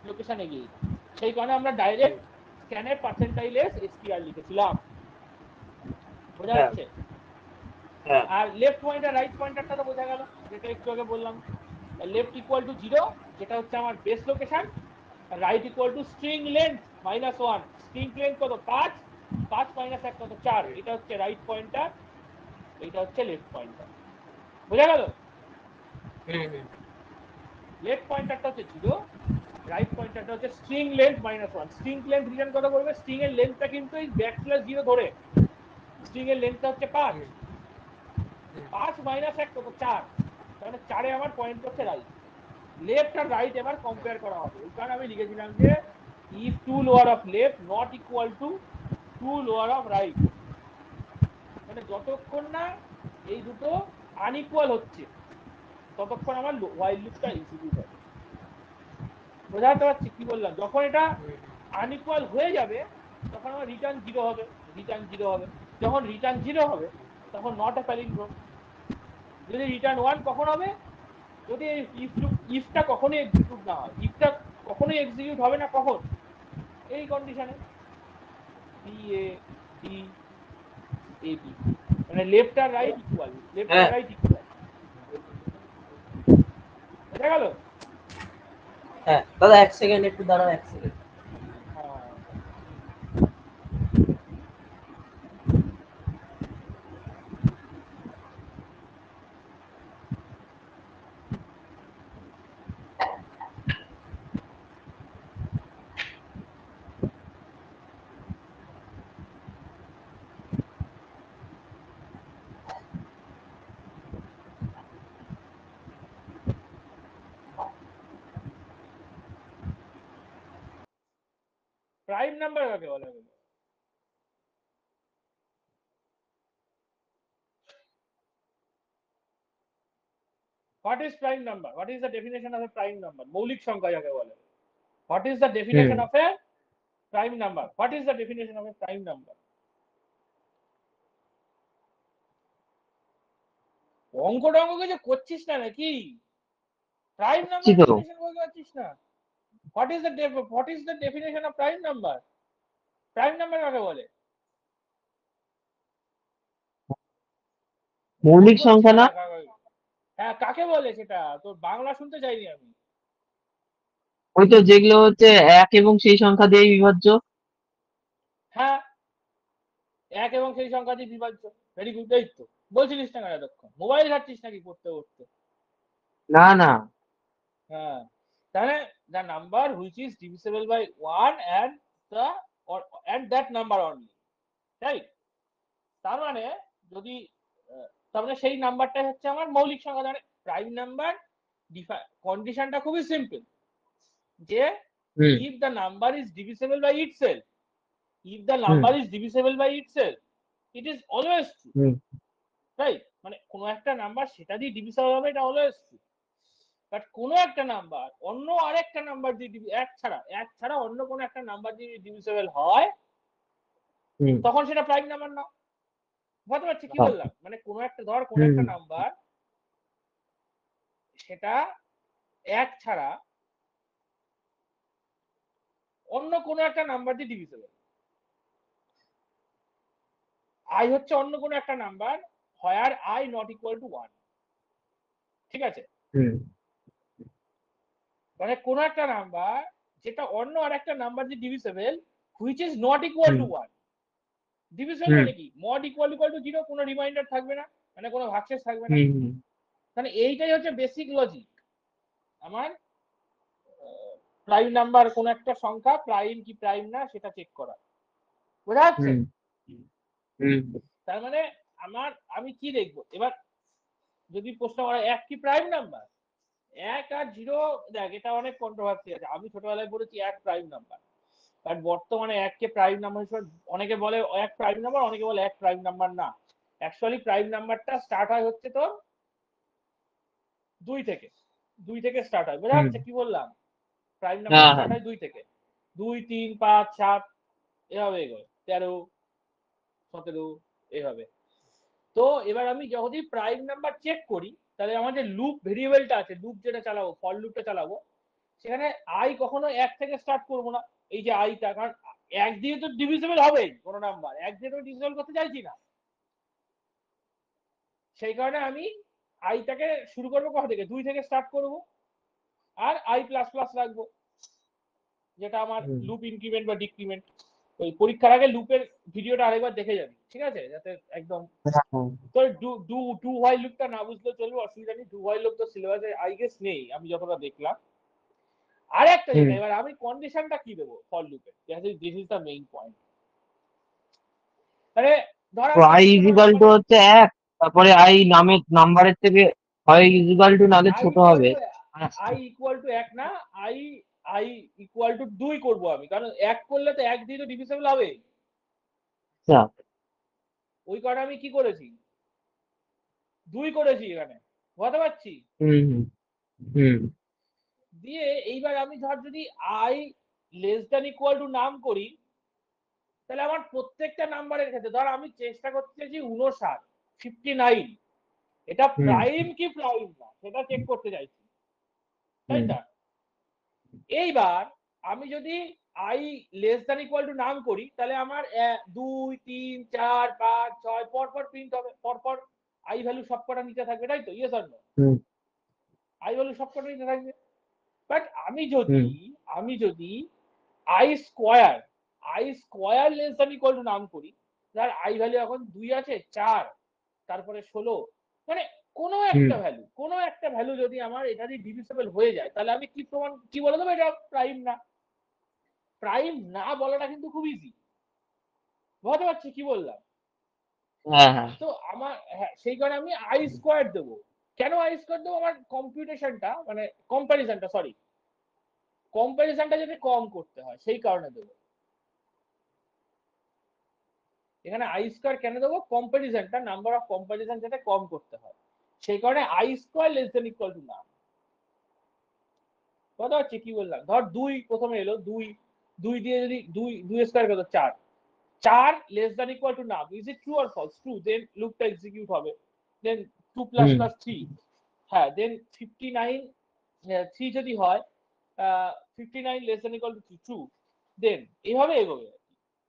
location again. সেই কারণে আমরা ডাইরেক্ট স্ক্যানের পার্সেন্টাইল এস এসটিআর লিখেছিলাম। বোঝা হ্যাঁ যাচ্ছে? হ্যাঁ আর লেফট পয়েন্টার রাইট পয়েন্টারটা তো বোঝা গেল, যেটা একটু আগে বললাম। লেফট ইকুয়াল টু 0, যেটা হচ্ছে আমার base location. Right equal to string length -1। String length কত? 5, 5 - 1 কত? 4। এটা হচ্ছে রাইট পয়েন্টার, এটা হচ্ছে লেফট পয়েন্টার। বোঝা গেল? লেফট পয়েন্টারটা হচ্ছে 0, রাইট পয়েন্টারটা হচ্ছে string length -1। String length return কত করবে? স্ট্রিং এর লেন্থটা কিন্তু এই \0 ধরে, স্ট্রিং এর লেন্থটা হচ্ছে 5, 5 - 1 কত? 4। তাহলে 4-এ আমার পয়েন্ট করছে রাইট। লেফট আর রাইট এবার কম্পেয়ার করা হবে। এই কারণে আমি লিখেছিলাম যে if 2 lower of left not equal to 2 lower of right, মানে যতক্ষণ না এই দুটো আনইকুয়াল হচ্ছে ততক্ষণ আমার while লুপটা এক্সিকিউট হবে। বোঝাতে পারছি কি বললাম? যখন এটা আনইকুয়াল হয়ে যাবে তখন আমার রিটার্ন 0 হবে, রিটার্ন 0 হবে। যখন রিটার্ন 0 হবে তখন নট এ প্যালিন্ড্রোম। যদি রিটার্ন 1 কখন হবে? যদি ইফটা কখনোই এক্সিকিউট না হয়। ইফটা কখনোই এক্সিকিউট হবে না কখন? এই কন্ডিশনে B A D A B, মানে লেফট আর রাইট ইকুয়াল, লেফট আর হ্যাঁ রাইট ইকুয়াল। বোঝা গেল? হ্যাঁ দাদা, 1 সেকেন্ড একটু দাঁড়াও, 1 সেকেন্ড। হ্যাঁ, প্রাইম নাম্বার কাকে বলা হবে? What is prime number? What is the definition of A prime number? মৌলিক সংখ্যা যাকে বলে। What is the definition of A prime number? What is the definition of A prime number? অঙ্ক টঙ্ক কিছু করছিস না নাকি? প্রাইম নাম্বার তো ডেফিনেশন বলতে পারছিস না? What is the definition of prime number? Prime number কাকে বলে? ভুল মৌলিক করছিস সংখ্যা না? না? হ্যাঁ, কাকে বলে সেটা? তোর বাংলা শুনতে চাইনি আমি। ওই তো যেগুলো হচ্ছে এক এবং সেই সংখ্যা দিয়ে বিভাজ্য। হ্যাঁ, এক এবং সেই সংখ্যা দিয়ে বিভাজ্য। Very good. এই তো বলছিলিস না এতক্ষণ, মোবাইল ঘাটছিস নাকি পড়তে পড়তে? না না। হ্যাঁ, তাহলে the number which is divisible by 1 and the or and that number only, right? তার মানে যদি তার মানে সেই নাম্বারটা হচ্ছে আমার মৌলিক সংখ্যা। মানে প্রাইম নাম্বার কন্ডিশনটা খুবই সিম্পল, যে হুম if the number is divisible by itself, if the hmm number is divisible by itself, it is always true, hmm right? মানে কোনো একটা নাম্বার সেটা দিয়ে ডিভিসিবল হবে, এটা অলওয়েজ ট্রু। বাট কোনো একটা নাম্বার অন্য আরেকটা নাম্বার দিয়ে এক ছাড়া অন্য কোনো একটা নাম্বার দিয়ে ডিভিসিবল হয়, হুম তখন সেটা প্রাইম নাম্বার না। বুঝতে পারছি কি হ্যাঁ, বললাম? মানে কোনো একটা ধর, কোনো হুম একটা হুম নাম্বার সেটা এক ছাড়া অন্য কোনো একটা নাম্বার দিয়ে ডিভিসিবল। আই হচ্ছে অন্য কোনো একটা number, where I not equal two 1। ঠিক আছে? হুম মানে কোনো একটা নাম্বার যেটা অন্য আরেকটা নাম্বার দিয়ে divisible, which is not equal hmm to 1। Division হুম মানে কি? মড ইকুয়াল টু 0, কোনো রিমাইন্ডার থাকবে না, মানে কোনো ভাগশেষ থাকবে না। হুম মানে এইটাই হচ্ছে বেসিক লজিক আমার প্রাইম নাম্বার, কোন একটা সংখ্যা প্রাইম কি প্রাইম না সেটা চেক করা। বোঝা যাচ্ছে? হুম তার মানে আমি কি দেখবো এবার, যদি প্রশ্ন করা এক কি প্রাইম নাম্বার, এক আর জিরো, দেখ এটা অনেক কন্ট্রোভার্সি আছে। আমি ছোটবেলায় পড়েছি এক প্রাইম নাম্বার, বাট বর্তমানে এককে প্রাইম নাম্বার হিসেবে অনেকে বলে এক প্রাইম নাম্বার, অনেকে বলে এক প্রাইম নাম্বার না। অ্যাকচুয়ালি প্রাইম নাম্বারটা স্টার্ট হয় হচ্ছে তোর 2 থেকে, 2 থেকে স্টার্ট হয়, বোঝা যাচ্ছে কি বললাম? প্রাইম নাম্বার স্টার্ট হয় 2 থেকে, 2 3 5 7 এভাবে এগোয়, 13 17 এভাবে। তো এবার আমি যখনই প্রাইম নাম্বার চেক করি, তাহলে আমার যে লুপ ভেরিয়েবলটা আছে, লুপ যেটা চালাবো, ফর লুপটা চালাবো, সেখানে আই কখনো এক থেকে স্টার্ট করবো না। এই যে আইটা, কারণ এক দিয়ে তো ডিভিজিবল হবেই, কোনো নাম্বার এক দিয়ে তো ডিভিজিবল করতে চাইছি না, সেই কারণে আমি আইটাকে শুরু করবো কোথা থেকে, 2 থেকে স্টার্ট করবো, আর আই প্লাস প্লাস রাখবো, যেটা আমার লুপ ইনক্রিমেন্ট বা ডিক্রিমেন্ট। ওই পরীক্ষার আগে লুপের ভিডিওটা আরেকবার দেখে যাবি, ঠিক আছে, যাতে একদম তো ডু হোয়াইল লুপটা না বুঝলে চলবে, অসুবিধা নেই। ডু হোয়াইল লুপ তো সিলেবাসে আই গেস নেই, আমি যতটা দেখলাম। আর একটা যেটা, এবার আমি কন্ডিশনটা কি দেবো ফর লুপে, this is the main point. মানে ধর আই ইজিক্যাল টু হচ্ছে এক, তারপরে আই নাম্বারের থেকে হয় ইজিক্যাল টু নাহলে ছোট হবে। আই ইকুয়াল টু এক না, আই আই ইকুয়াল টু 2 করবো আমি, কারণ এক করলে তো এক দিয়ে তো ডিভিজিবল হবে। আচ্ছা, ওই কারণে আমি কি করেছি, 2 করেছি এখানে, বুঝতে পারছি। দিয়ে এইবার আমি ধর যদি I less than equal to num করি, তাহলে আমার প্রত্যেকটা নাম্বারের ক্ষেত্রে, ধর আমি চেষ্টা করতে চাইছি 59, 59, এটা প্রাইম কি প্রাইম না সেটা চেক করতে চাইছি, তাই না? এইবার আমি যদি I less than equal to num করি, তাহলে আমার 2 3 4 5 6 পরপর প্রিন্ট হবে, পরপর আই ভ্যালু সবকটা নিচে থাকবে, তাই তো? Yes or no? I value সবকটা নিচে থাকবে। বাট আমি যদি I square less than equal to num করি, যার আই ভ্যালু এখন 2 আছে, 4, তারপরে 16, মানে কোনো একটা ভ্যালু যদি আমার এটা দিয়ে ডিভিজিবল হয়ে যায়, তাহলে আমি কি বলে দেবো, এটা প্রাইম না। প্রাইম না বলাটা কিন্তু খুব ইজি, বুঝতে পারছি কি বললাম? তো আমার, হ্যাঁ, সেই কারণে আমি আই স্কোয়ার দেবো। কেন আই স্কোয়ার দেবো? আমার কম্পিউটেশনটা, মানে কম্পারিজনটা যাতে কম করতে হয়, সেই কারণে দেবো। এখানে আই স্কোয়ার কেন দেবো? কম্পারিজনটা, নাম্বার অফ কম্পারিজন যাতে কম করতে হয়, সেই কারণে I square less than equal to নাম। কথা হচ্ছে কি বললাম? ধর 2 প্রথমে এলো, 2 দিয়ে যদি 2 স্কোয়ার কত, 4, 4 less than equal to num, is it true or false? True, then লুপটা এক্সিকিউট হবে। দেন 2 প্লাস প্লাস 3, হ্যাঁ, দেন 59, 3 যদি হয়, 59 less than equal to true, then এইভাবে এগোবে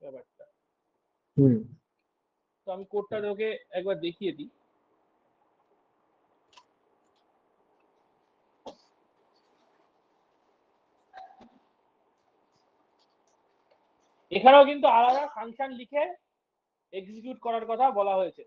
ব্যাপারটা। তো আমি কোডটা তোকে একবার দেখিয়ে দিই। এখানেও কিন্তু আলাদা ফাংশন লিখে এক্সিকিউট করার কথা বলা হয়েছে।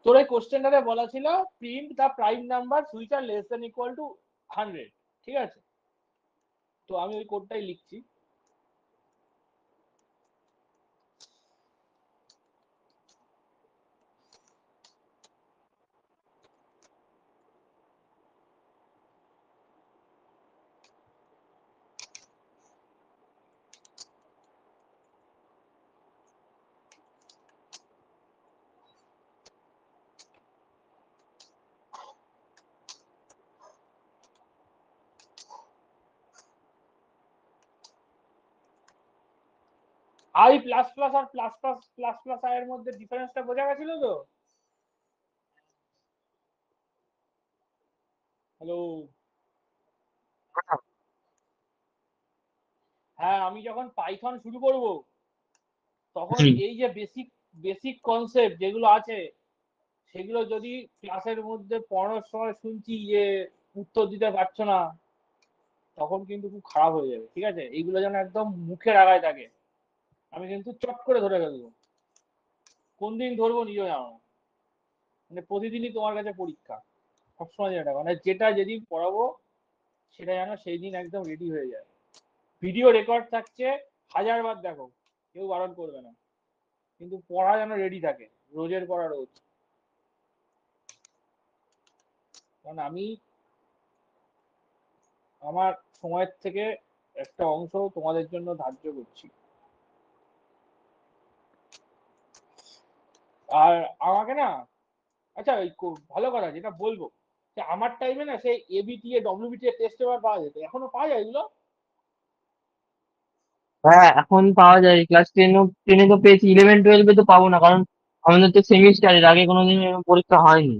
তোর এই কোশ্চেনটাতে বলা ছিল print the prime number which are less than equal to 100, ঠিক আছে? তো আমি ওই কোডটাই লিখছি। আই প্লাস প্লাস আর plus plus plus plus I এর মধ্যে ডিফারেন্সটা বোঝা গেছিল তো? হ্যালো, হ্যাঁ, আমি যখন পাইথন শুরু করব তখন হুম। এই যে বেসিক বেসিক কনসেপ্ট যেগুলো আছে সেগুলো যদি ক্লাসের মধ্যে পড়ানোর সময় শুনছি যে উত্তর দিতে পারছো না, তখন কিন্তু খুব খারাপ হয়ে যাবে। ঠিক আছে, এইগুলো যেন একদম মুখের আগায় থাকে, আমি কিন্তু চট করে ধরে ফেলবো। কোন দিন ধরবো নিজেও জানো না। মানে প্রতিদিনই তোমার কাছে পরীক্ষা, সবসময় যেটা মানে যেটা যেদিন পড়াবো সেটা যেন সেই দিন একদম রেডি হয়ে যায়। ভিডিও রেকর্ড থাকছে, 1000 বার দেখো, কেউ বারণ করবে না, কিন্তু পড়া যেন রেডি থাকে, রোজের পড়া রোজ। কারণ আমি আমার সময়ের থেকে একটা অংশ তোমাদের জন্য ধার্য করছি। আর আমাকে না, আচ্ছা ওই ভালো কথা যেটা বলবো, যে আমার টাইমে না সেই এবিটিএ ডব্লিউবিটিএ টেস্ট পেপার পাওয়া যেত, এখনো পাওয়া যায় এগুলো? হ্যাঁ, এখন পাওয়া যায়। ক্লাস টেনে তো পেয়েছি, 11-12 তো পাবো না, কারণ আমাদের তো সেমিস্টারের আগে কোনোদিন এরকম পরীক্ষা হয়নি।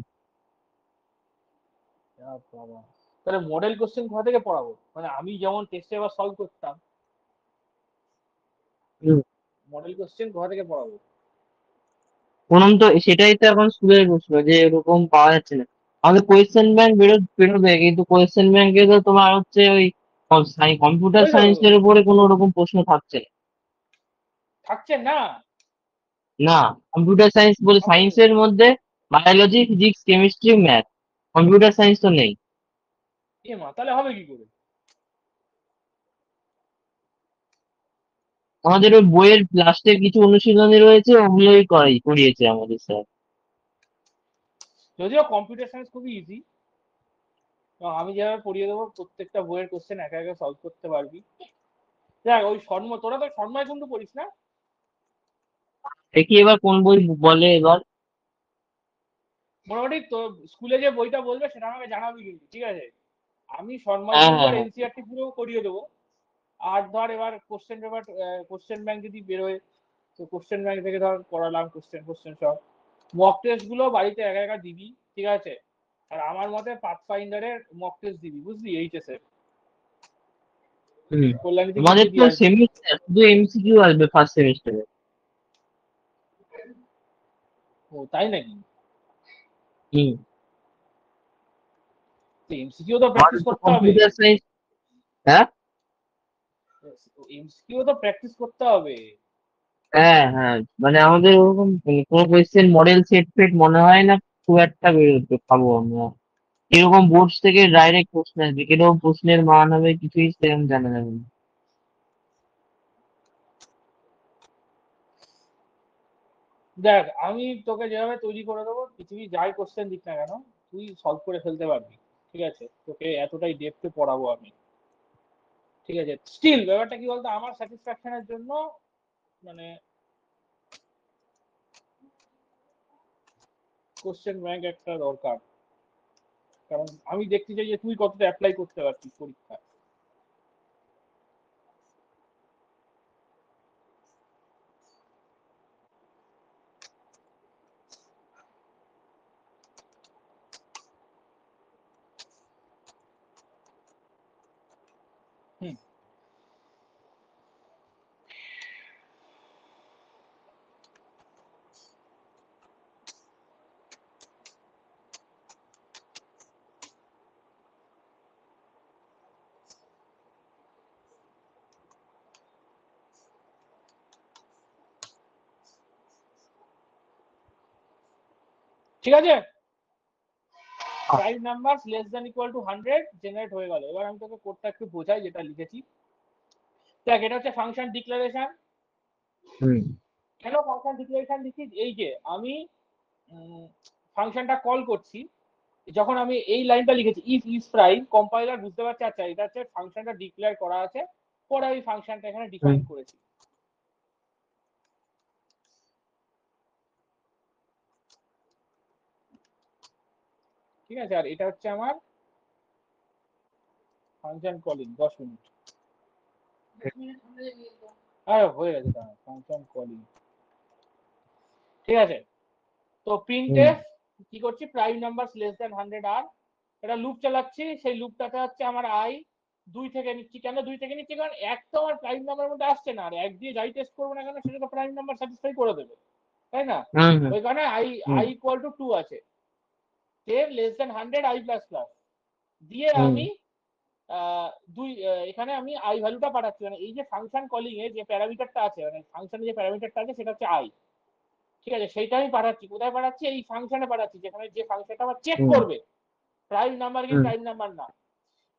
বাবা, তাহলে মডেল কোশ্চেন কোথা থেকে পড়াবো? মানে আমি যেমন টেস্ট পেপার সলভ করতাম, হুম। মডেল কোশ্চেন কোথা থেকে পড়াবো? প্রণাম, তো সেটাই তো এখন স্কুলের প্রশ্ন, যে এরকম পাওয়া যাচ্ছে না। আমাদের কোয়েশ্চেন ব্যাংক বেরোবে, কিন্তু কোয়েশ্চেন ব্যাংকে তো তোমার হচ্ছে ওই কম্পিউটার ওই তো, সায়েন্সের উপরে কোনো রকম প্রশ্ন থাকছে না। থাকছে না? না, কম্পিউটার সায়েন্স বলে আবার সায়েন্সের মধ্যে biology, physics, chemistry, math, computer science তো নেই। এ মা, তাহলে হবে কি করে? আমাদের ওই বইয়ের লাস্টের কিছু অনুশীলনী রয়েছে, ওগুলোই করিয়েছে আমাদের স্যার। যদিও কম্পিউটার সায়েন্স খুবই ইজি, আমি যেভাবে পড়িয়ে দেবো প্রত্যেকটা বইয়ের কোশ্চেন একা একা সলভ করতে পারবি। দেখ ওই তোরা তো সন্ময় কিন্তু পড়িস না? দেখি এবার কোন বই বলে এবার। মোটামুটি তো স্কুলে যে বইটা বলবে সেটা আমাকে জানাবি কিন্তু, ঠিক আছে? আমি সন্ময় হ্যাঁ, কিন্তু হ্যাঁ, আর হ্যাঁ। এনসিআরটি পুরো করিয়ে দেবো। আর ধর এবার কোশ্চেন পেপার, কোশ্চেন ব্যাংক যদি বেরোয়, তো কোশ্চেন ব্যাংক থেকে ধর করালাম কোশ্চেন কোশ্চেন সব। মক টেস্ট গুলো বাড়িতে একা একা দিবি, ঠিক আছে? আর আমার মতে পাথ ফাইন্ডারের মক টেস্ট দিবি, বুঝলি, এইচএস এর হুম। কল্যাণী থেকে আমাদের গিয়ে তো দিয়ে আসবি। সেমিস্টার শুধু এমসিকিউ আসবে ফার্স্ট সেমিস্টারে। ও তাই নাকি? হুম। এমসিকিউ তো আমাদের প্র্যাকটিস তো করতে হবে। Computer science. হ্যাঁ, এমসিকিউ তো প্র্যাকটিস করতে হবে। হ্যাঁ, হ্যাঁ, মানে আমাদের ওরকম কোনো কোয়েশ্চেন মডেল সেট ফেট মনে হয় না খুব একটা বেরোতে পাবো আমরা। এরকম বোর্ড থেকে ডাইরেক্ট প্রশ্ন আসবে, কিরকম প্রশ্নের মান হবে কিছুই সেরকম জানা যাবে না। দেখ আমি তোকে যেভাবে তৈরি করে দেবো, পৃথিবী যাই কোশ্চেন দিক না কেন, তুই সলভ করে ফেলতে পারবি। ঠিক আছে, তোকে এতটাই ডেপথে পড়াবো আমি। ঠিক আছে, স্টিল ব্যাপারটা কি বলতো, আমার স্যাটিসফ্যাকশনের জন্য মানে কোশ্চেন ব্যাংক একটা দরকার। কারণ আমি দেখতে চাই যে তুই কতটা অ্যাপ্লাই করতে পারছিস পরীক্ষায়। হুম। ঠিক আছে, prime number less than equal to 100 generate হয়ে গেল। এবার আমি তোকে কোডটা একটু বোঝাই যেটা লিখেছি। দেখ এটা হচ্ছে ফাংশন ডিক্লারেশন। হুম। কেন ফাংশন ডিক্লারেশন লিখি? এই যে আমি ফাংশনটা কল করছি, যখন আমি এই লাইনটা লিখেছি ইফ ইজ প্রাইম, কম্পাইলার বুঝতে পারছে আচ্ছা এটা হচ্ছে ফাংশনটা ডিক্লেয়ার করা আছে, পরে আমি ফাংশনটা এখানে হুম। ডিফাইন করেছি। ঠিক আছে, আর এটা হচ্ছে আমার ফাংশন কলিং। 10 মিনিট। আরে হয়ে গেছে, ফাংশন কলিং, ঠিক আছে। তো প্রিন্টএফ কি করছি, প্রাইম নাম্বার লেস দ্যান 100 আর এটা লুপ চালাচ্ছি, সেই লুপটাতে হচ্ছে আমার আই 2 থেকে নিচ্ছি। কেন 2 থেকে নিচ্ছি, কারণ এক তো আমার প্রাইম নাম্বারের মধ্যে আসছে না, আর এক দিয়ে যাই টেস্ট করবো না কেন সেটা তো প্রাইম নাম্বার স্যাটিসফাই করে দেবে, তাই না? ওই কারণে আই আই ইকুয়াল টু 2 আছে, 10 less than 100 I plus plus দিয়ে আমি দুই এখানে আমি আই ভ্যালুটা পাঠাচ্ছি, মানে এই যে ফাংশন কলিং এ যে প্যারামিটারটা আছে, মানে ফাংশনে যে প্যারামিটারটা আছে সেটা হচ্ছে আই, ঠিক আছে। সেইটা আমি পাঠাচ্ছি, কোথায় পাঠাচ্ছি, এই ফাংশনে পাঠাচ্ছি, যেখানে যে ফাংশনটা আমার চেক করবে প্রাইম নাম্বার কি প্রাইম নাম্বার না।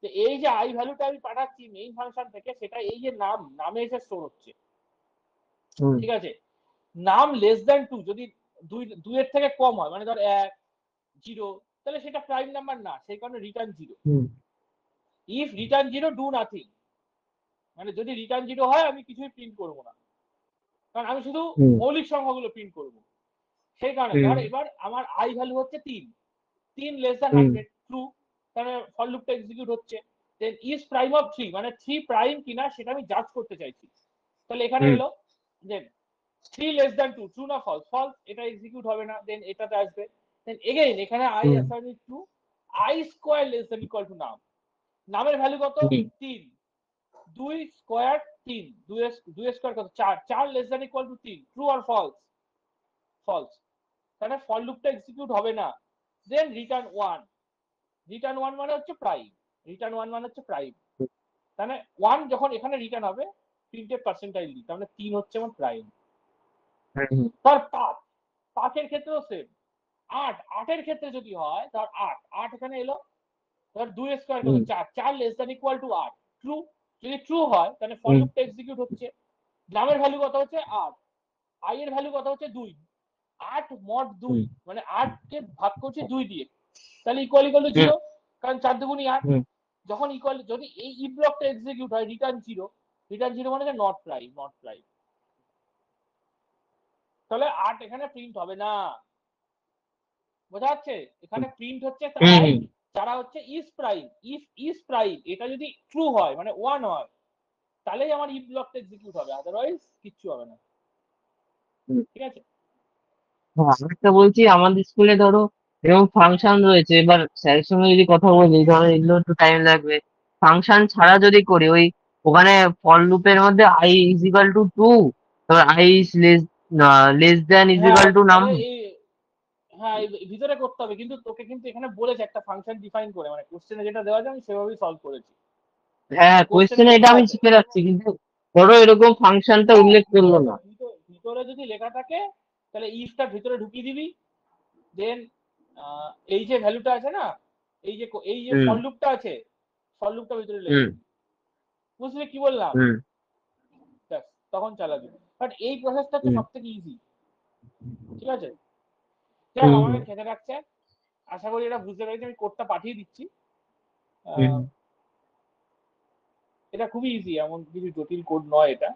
তো এই যে আই ভ্যালুটা আমি পাঠাচ্ছি মেইন ফাংশন থেকে, সেটা এই যে নামে এসে স্টোর হচ্ছে, ঠিক আছে। নাম লেস দ্যান 2 যদি 2 এর থেকে কম হয়, মানে ধর 1 0, তাহলে সেটা প্রাইম নাম্বার না, সেই কারণে return 0। If return 0 do nothing, মানে যদি রিটার্ন 0 হয় আমি কিছুই প্রিন্ট করব না, কারণ আমি শুধু মৌলিক সংখ্যাগুলো প্রিন্ট করব। সেই কারণে ধর এবার আমার আই ভ্যালু হচ্ছে 3 লেস দ্যান 100 ট্রু, তাহলে ফর লুপটা এক্সিকিউট হচ্ছে। দেন ইজ প্রাইম অফ 3, মানে 3 প্রাইম কিনা সেটা আমি জাজ করতে চাইছি, তাহলে এখানে এলো দেন 3 লেস দ্যান 2 ট্রু না ফলস, ফলস, এটা এক্সিকিউট হবে না, দেন এটাতে আসবে। দেন এগেইন এখানে I assign it to I square less than equal to num, নামের ভ্যালু কত 3, 2 স্কয়ার 3, 2 স্কয়ার কত 4, 4 less than equal to 3, true আর ফলস, ফলস, তাহলে ফর লুপটা এক্সিকিউট হবে না। দেন রিটার্ন 1, রিটার্ন 1 মানে হচ্ছে প্রাইম, রিটার্ন 1 মানে হচ্ছে প্রাইম, তাহলে 1 যখন এখানে রিটার্ন হবে প্রিন্টেড পার্সেন্টাইল দি, তাহলে 3 হচ্ছে আমার প্রাইম। তার 5 এর ক্ষেত্রেও সেম, 8 এর ক্ষেত্রে যদি হয় ধর 8 এখানে এলো, ধর 2 স্কয়ার কত 4, 4 less than equal two 8, true, যদি ট্রু হয় তাহলে ফর লুপটা এক্সিকিউট হচ্ছে। নামের ভ্যালু কত হচ্ছে 8, আই এর ভ্যালু কত হচ্ছে 2, 8 মড 2, মানে 8 কে ভাগ করছি 2 দিয়ে, তাহলে ইকুয়াল টু 0, কারণ 4 দুগুণী 8। যখন ইকুয়াল, যদি এই ইফ ব্লকটা এক্সিকিউট হয় রিটার্ন 0, রিটার্ন 0 মানে নট প্রাইম, নট প্রাইম, তাহলে 8 এখানে প্রিন্ট হবে না, বোঝা যাচ্ছে? এখানে প্রিন্ট হচ্ছে তারাই যারা হচ্ছে is prime, if is prime এটা যদি ট্রু হয় মানে 1 হয়, তাহলেই আমার ইফ ব্লকটা এক্সিকিউট হবে, আদারওয়াইজ কিচ্ছু হবে না, ঠিক আছে। আরেকটা বলছি, আমাদের স্কুলে ধরো এরকম ফাংশন রয়েছে, এবার স্যারের সঙ্গে যদি কথা বলি ধরো এগুলো একটু টাইম লাগবে। ফাংশন ছাড়া যদি করি ওই ওখানে ফর লুপের মধ্যে আই ইজ ইকাল টু 2, তারপর I is less than is হ্যাঁ ইকাল টু নাম। তাহলে এই, হ্যাঁ ভিতরে করতে হবে, কিন্তু তোকে কিন্তু এখানে বলেছে একটা ফাংশন ডিফাইন করে, মানে কোশ্চেনে যেটা দেওয়া আছে আমি সেভাবেই সলভ করেছি। হ্যাঁ, কোশ্চেনে কোয়েশ্চেনে এটা লেখা আমি আছে, শিখে রাখছি, কিন্তু ধরো এরকম ফাংশনটা হ্যাঁ উল্লেখ করলো না। ভিতরে যদি লেখা থাকে তাহলে ইফটা ভিতরে ঢুকিয়ে দিবি, দেন এই যে ভ্যালুটা আছে না, এই যে ফর লুপটা আছে, ফর লুপটা ভিতরে লিখে দিবি, বুঝলি কি বললাম? ব্যাস, তখন চালাবি, বাট এই প্রসেসটা হচ্ছে সব থেকে ইজি, ঠিক আছে। যাক, আমাকে খেতে রাখছে, আশা করি এটা বুঝতে পেরেছি, আমি কোডটা পাঠিয়ে দিচ্ছি। এটা খুবই ইজি, এমন কিছু জটিল কোড নয় এটা।